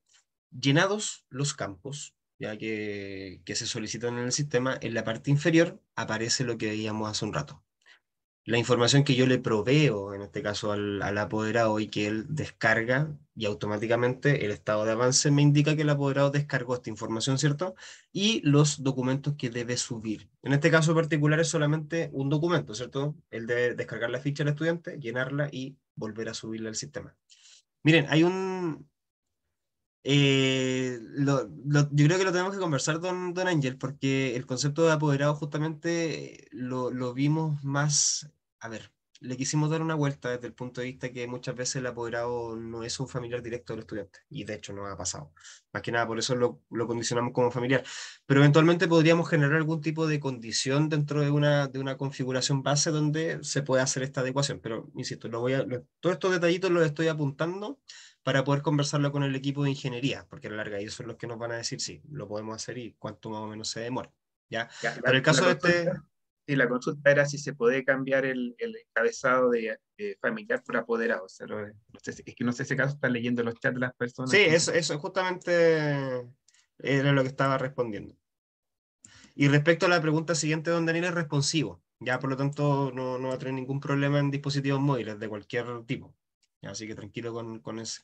Llenados los campos, ya que se solicitan en el sistema, en la parte inferior aparece lo que veíamos hace un rato. La información que yo le proveo, en este caso al apoderado, y que él descarga, y automáticamente el estado de avance me indica que el apoderado descargó esta información, ¿cierto? Y los documentos que debe subir. En este caso particular es solamente un documento, ¿cierto? Él debe descargar la ficha del estudiante, llenarla y volver a subirla al sistema. Miren, hay un... yo creo que lo tenemos que conversar, don Ángel, porque el concepto de apoderado justamente lo vimos más, a ver, le quisimos dar una vuelta desde el punto de vista que muchas veces el apoderado no es un familiar directo del estudiante, y de hecho no ha pasado. Más que nada por eso lo condicionamos como familiar. Pero eventualmente podríamos generar algún tipo de condición dentro de una configuración base donde se pueda hacer esta adecuación. Pero, insisto, todos estos detallitos los estoy apuntando para poder conversarlo con el equipo de ingeniería, porque a la larga ellos son los que nos van a decir si lo podemos hacer y cuánto más o menos se demora. ¿Ya? Ya, Para el caso de este... sí, la consulta era si se puede cambiar el encabezado de familiar por apoderado. O sea, no sé, es que no sé si acaso están leyendo los chats de las Sí, personas. eso justamente era lo que estaba respondiendo. Y respecto a la pregunta siguiente, don Daniel, es responsivo. Ya, por lo tanto, no va a tener ningún problema en dispositivos móviles de cualquier tipo. Así que tranquilo con Se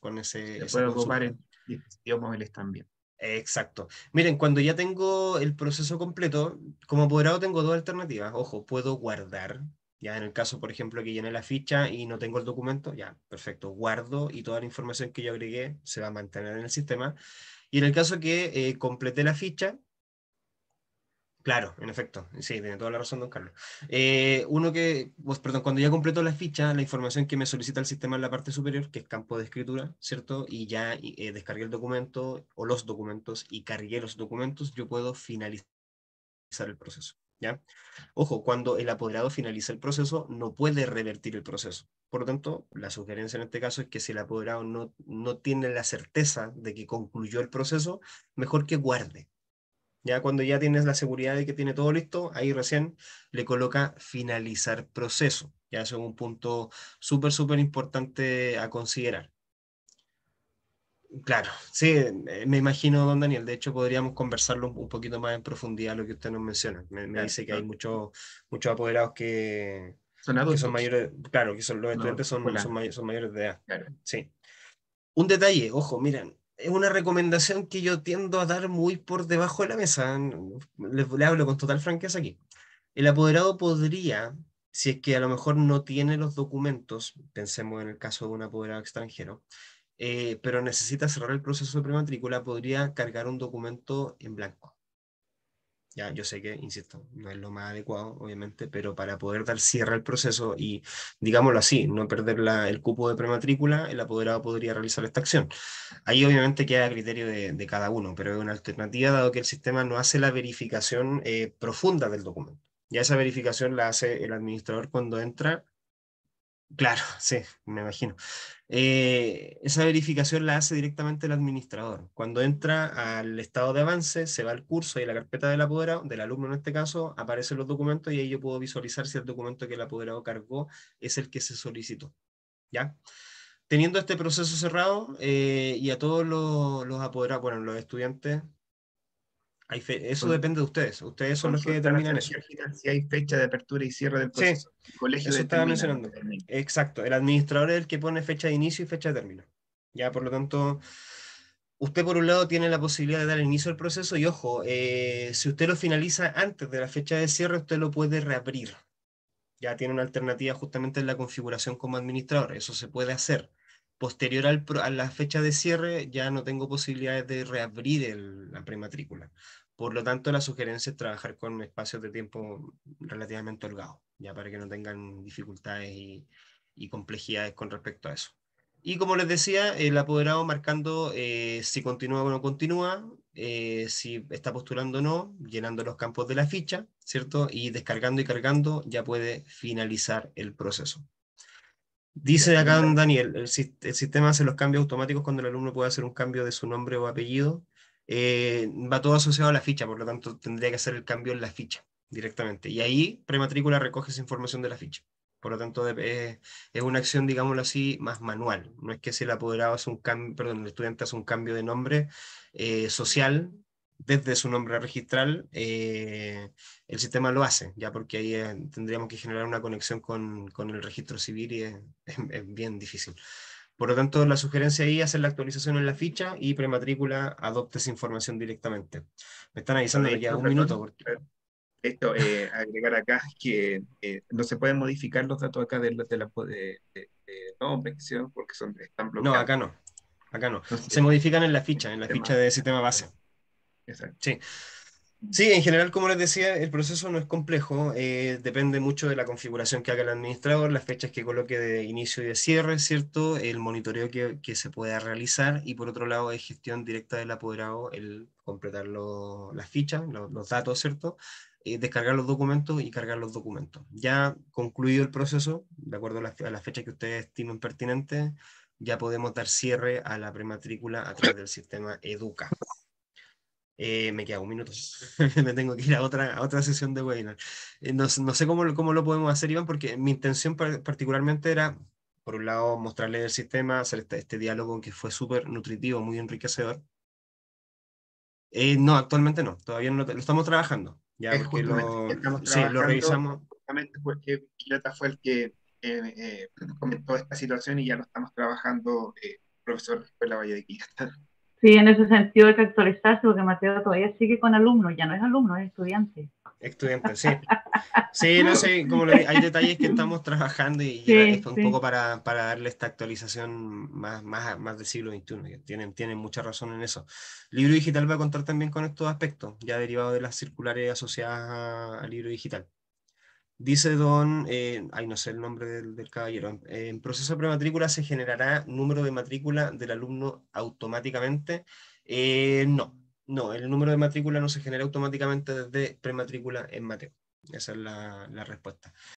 esa puede ocupar consulta. en dispositivos móviles también. Exacto. Miren, cuando ya tengo el proceso completo, como apoderado tengo dos alternativas. Ojo, puedo guardar, Ya en el caso, por ejemplo, que llené la ficha y no tengo el documento, ya, perfecto, guardo y toda la información que yo agregué se va a mantener en el sistema. Y en el caso que completé la ficha, claro, en efecto, sí, tiene toda la razón, don Carlos. Perdón, cuando ya completo la ficha, la información que me solicita el sistema en la parte superior, que es campo de escritura, ¿cierto? Y ya descargué el documento o los documentos y cargué los documentos, yo puedo finalizar el proceso, ¿ya? Ojo, cuando el apoderado finaliza el proceso, no puede revertir el proceso. Por lo tanto, la sugerencia en este caso es que si el apoderado no tiene la certeza de que concluyó el proceso, mejor que guarde. Ya cuando ya tienes la seguridad de que tiene todo listo, ahí recién le coloca finalizar proceso. Ya eso es un punto súper, súper importante a considerar. Claro, sí, me imagino, don Daniel. De hecho, podríamos conversarlo un poquito más en profundidad lo que usted nos menciona. Me Claro, dice que hay no, muchos apoderados son que son adultos, mayores, claro, que los no estudiantes escolares. son mayores de edad. Claro. Sí. Un detalle, ojo, miren, es una recomendación que yo tiendo a dar muy por debajo de la mesa. Le hablo con total franqueza aquí. El apoderado podría, si es que a lo mejor no tiene los documentos, pensemos en el caso de un apoderado extranjero, pero necesita cerrar el proceso de prematrícula, podría cargar un documento en blanco. Ya, yo sé que, insisto, no es lo más adecuado, obviamente, pero para poder dar cierre al proceso y, digámoslo así, no perder el cupo de prematrícula, el apoderado podría realizar esta acción. Ahí obviamente queda a criterio de cada uno, pero es una alternativa dado que el sistema no hace la verificación profunda del documento. Ya esa verificación la hace el administrador cuando entra. Claro, sí, me imagino. Esa verificación la hace directamente el administrador. Cuando entra al estado de avance, se va al curso y a la carpeta del apoderado, del alumno en este caso, aparecen los documentos y ahí yo puedo visualizar si el documento que el apoderado cargó es el que se solicitó. ¿Ya? Teniendo este proceso cerrado y a todos los apoderados, bueno, los estudiantes, eso Con- depende de ustedes. Ustedes son los que Consulta a la determinan eso. jerarquía regional si hay fecha de apertura y cierre del Sí, proceso. El colegio eso estaba determina, no mencionando. determina. Exacto, el administrador es el que pone fecha de inicio y fecha de término. Ya, por lo tanto, usted por un lado tiene la posibilidad de dar inicio al proceso y ojo, si usted lo finaliza antes de la fecha de cierre, usted lo puede reabrir. Ya tiene una alternativa justamente en la configuración como administrador. Eso se puede hacer. Posterior a la fecha de cierre, ya no tengo posibilidades de reabrir la prematrícula. Por lo tanto, la sugerencia es trabajar con espacios de tiempo relativamente holgados, ya para que no tengan dificultades y complejidades con respecto a eso. Y como les decía, el apoderado marcando si continúa o no continúa, si está postulando o no, llenando los campos de la ficha, ¿cierto? Y descargando y cargando, ya puede finalizar el proceso. Ya, Dice acá don pregunta, Daniel, el sistema hace los cambios automáticos cuando el alumno puede hacer un cambio de su nombre o apellido. Va todo asociado a la ficha, por lo tanto tendría que hacer el cambio en la ficha directamente. Y ahí prematrícula recoge esa información de la ficha. Por lo tanto, es una acción, digámoslo así, más manual. No es que si el apoderado hace un cambio, perdón, el estudiante hace un cambio de nombre social desde su nombre registral, el sistema lo hace, ya porque ahí tendríamos que generar una conexión con el registro civil y es bien difícil. Por lo tanto, la sugerencia ahí es hacer la actualización en la ficha y prematrícula adopte esa información directamente. Me están avisando, de me queda hecho, un minuto. perdón, esto, agregar acá que no se pueden modificar los datos acá de nombre, etcétera, porque están No, bloqueados. acá no. Se Entonces, modifican en la ficha sistema, de sistema base. exacto. Sí. Sí, en general, como les decía, el proceso no es complejo, depende mucho de la configuración que haga el administrador, las fechas que coloque de inicio y de cierre, ¿cierto? El monitoreo que se pueda realizar y por otro lado es gestión directa del apoderado, el completar las fichas, los datos, ¿cierto? Descargar los documentos y cargar los documentos. Ya concluido el proceso, de acuerdo a la fecha que ustedes estimen pertinente, ya podemos dar cierre a la prematrícula a través del sistema Educa. Me queda un minuto. Me tengo que ir a otra sesión de webinar. No sé cómo lo podemos hacer, Iván, porque mi intención particularmente era, por un lado, mostrarles el sistema, hacer este diálogo que fue súper nutritivo, muy enriquecedor. No, actualmente no, todavía no lo estamos trabajando, ya, Es porque justamente, ya estamos sí, lo trabajando, revisamos. justamente porque Quilota fue el que comentó esta situación y ya lo estamos trabajando, profesor de la Escuela Valle de Quillota. Sí, en ese sentido hay que actualizarse porque Mateo todavía sigue con alumnos, ya no es alumno, es estudiante. Estudiantes, sí. Sí, no sé, hay detalles que estamos trabajando y Sí, es un sí. poco para darle esta actualización más del siglo XXI. Que tienen mucha razón en eso. Libro digital va a contar también con estos aspectos, ya derivado de las circulares asociadas al libro digital. Dice no sé el nombre del caballero, en proceso de prematrícula se generará número de matrícula del alumno automáticamente. No, el número de matrícula no se genera automáticamente desde prematrícula en Mateo. Esa es la respuesta.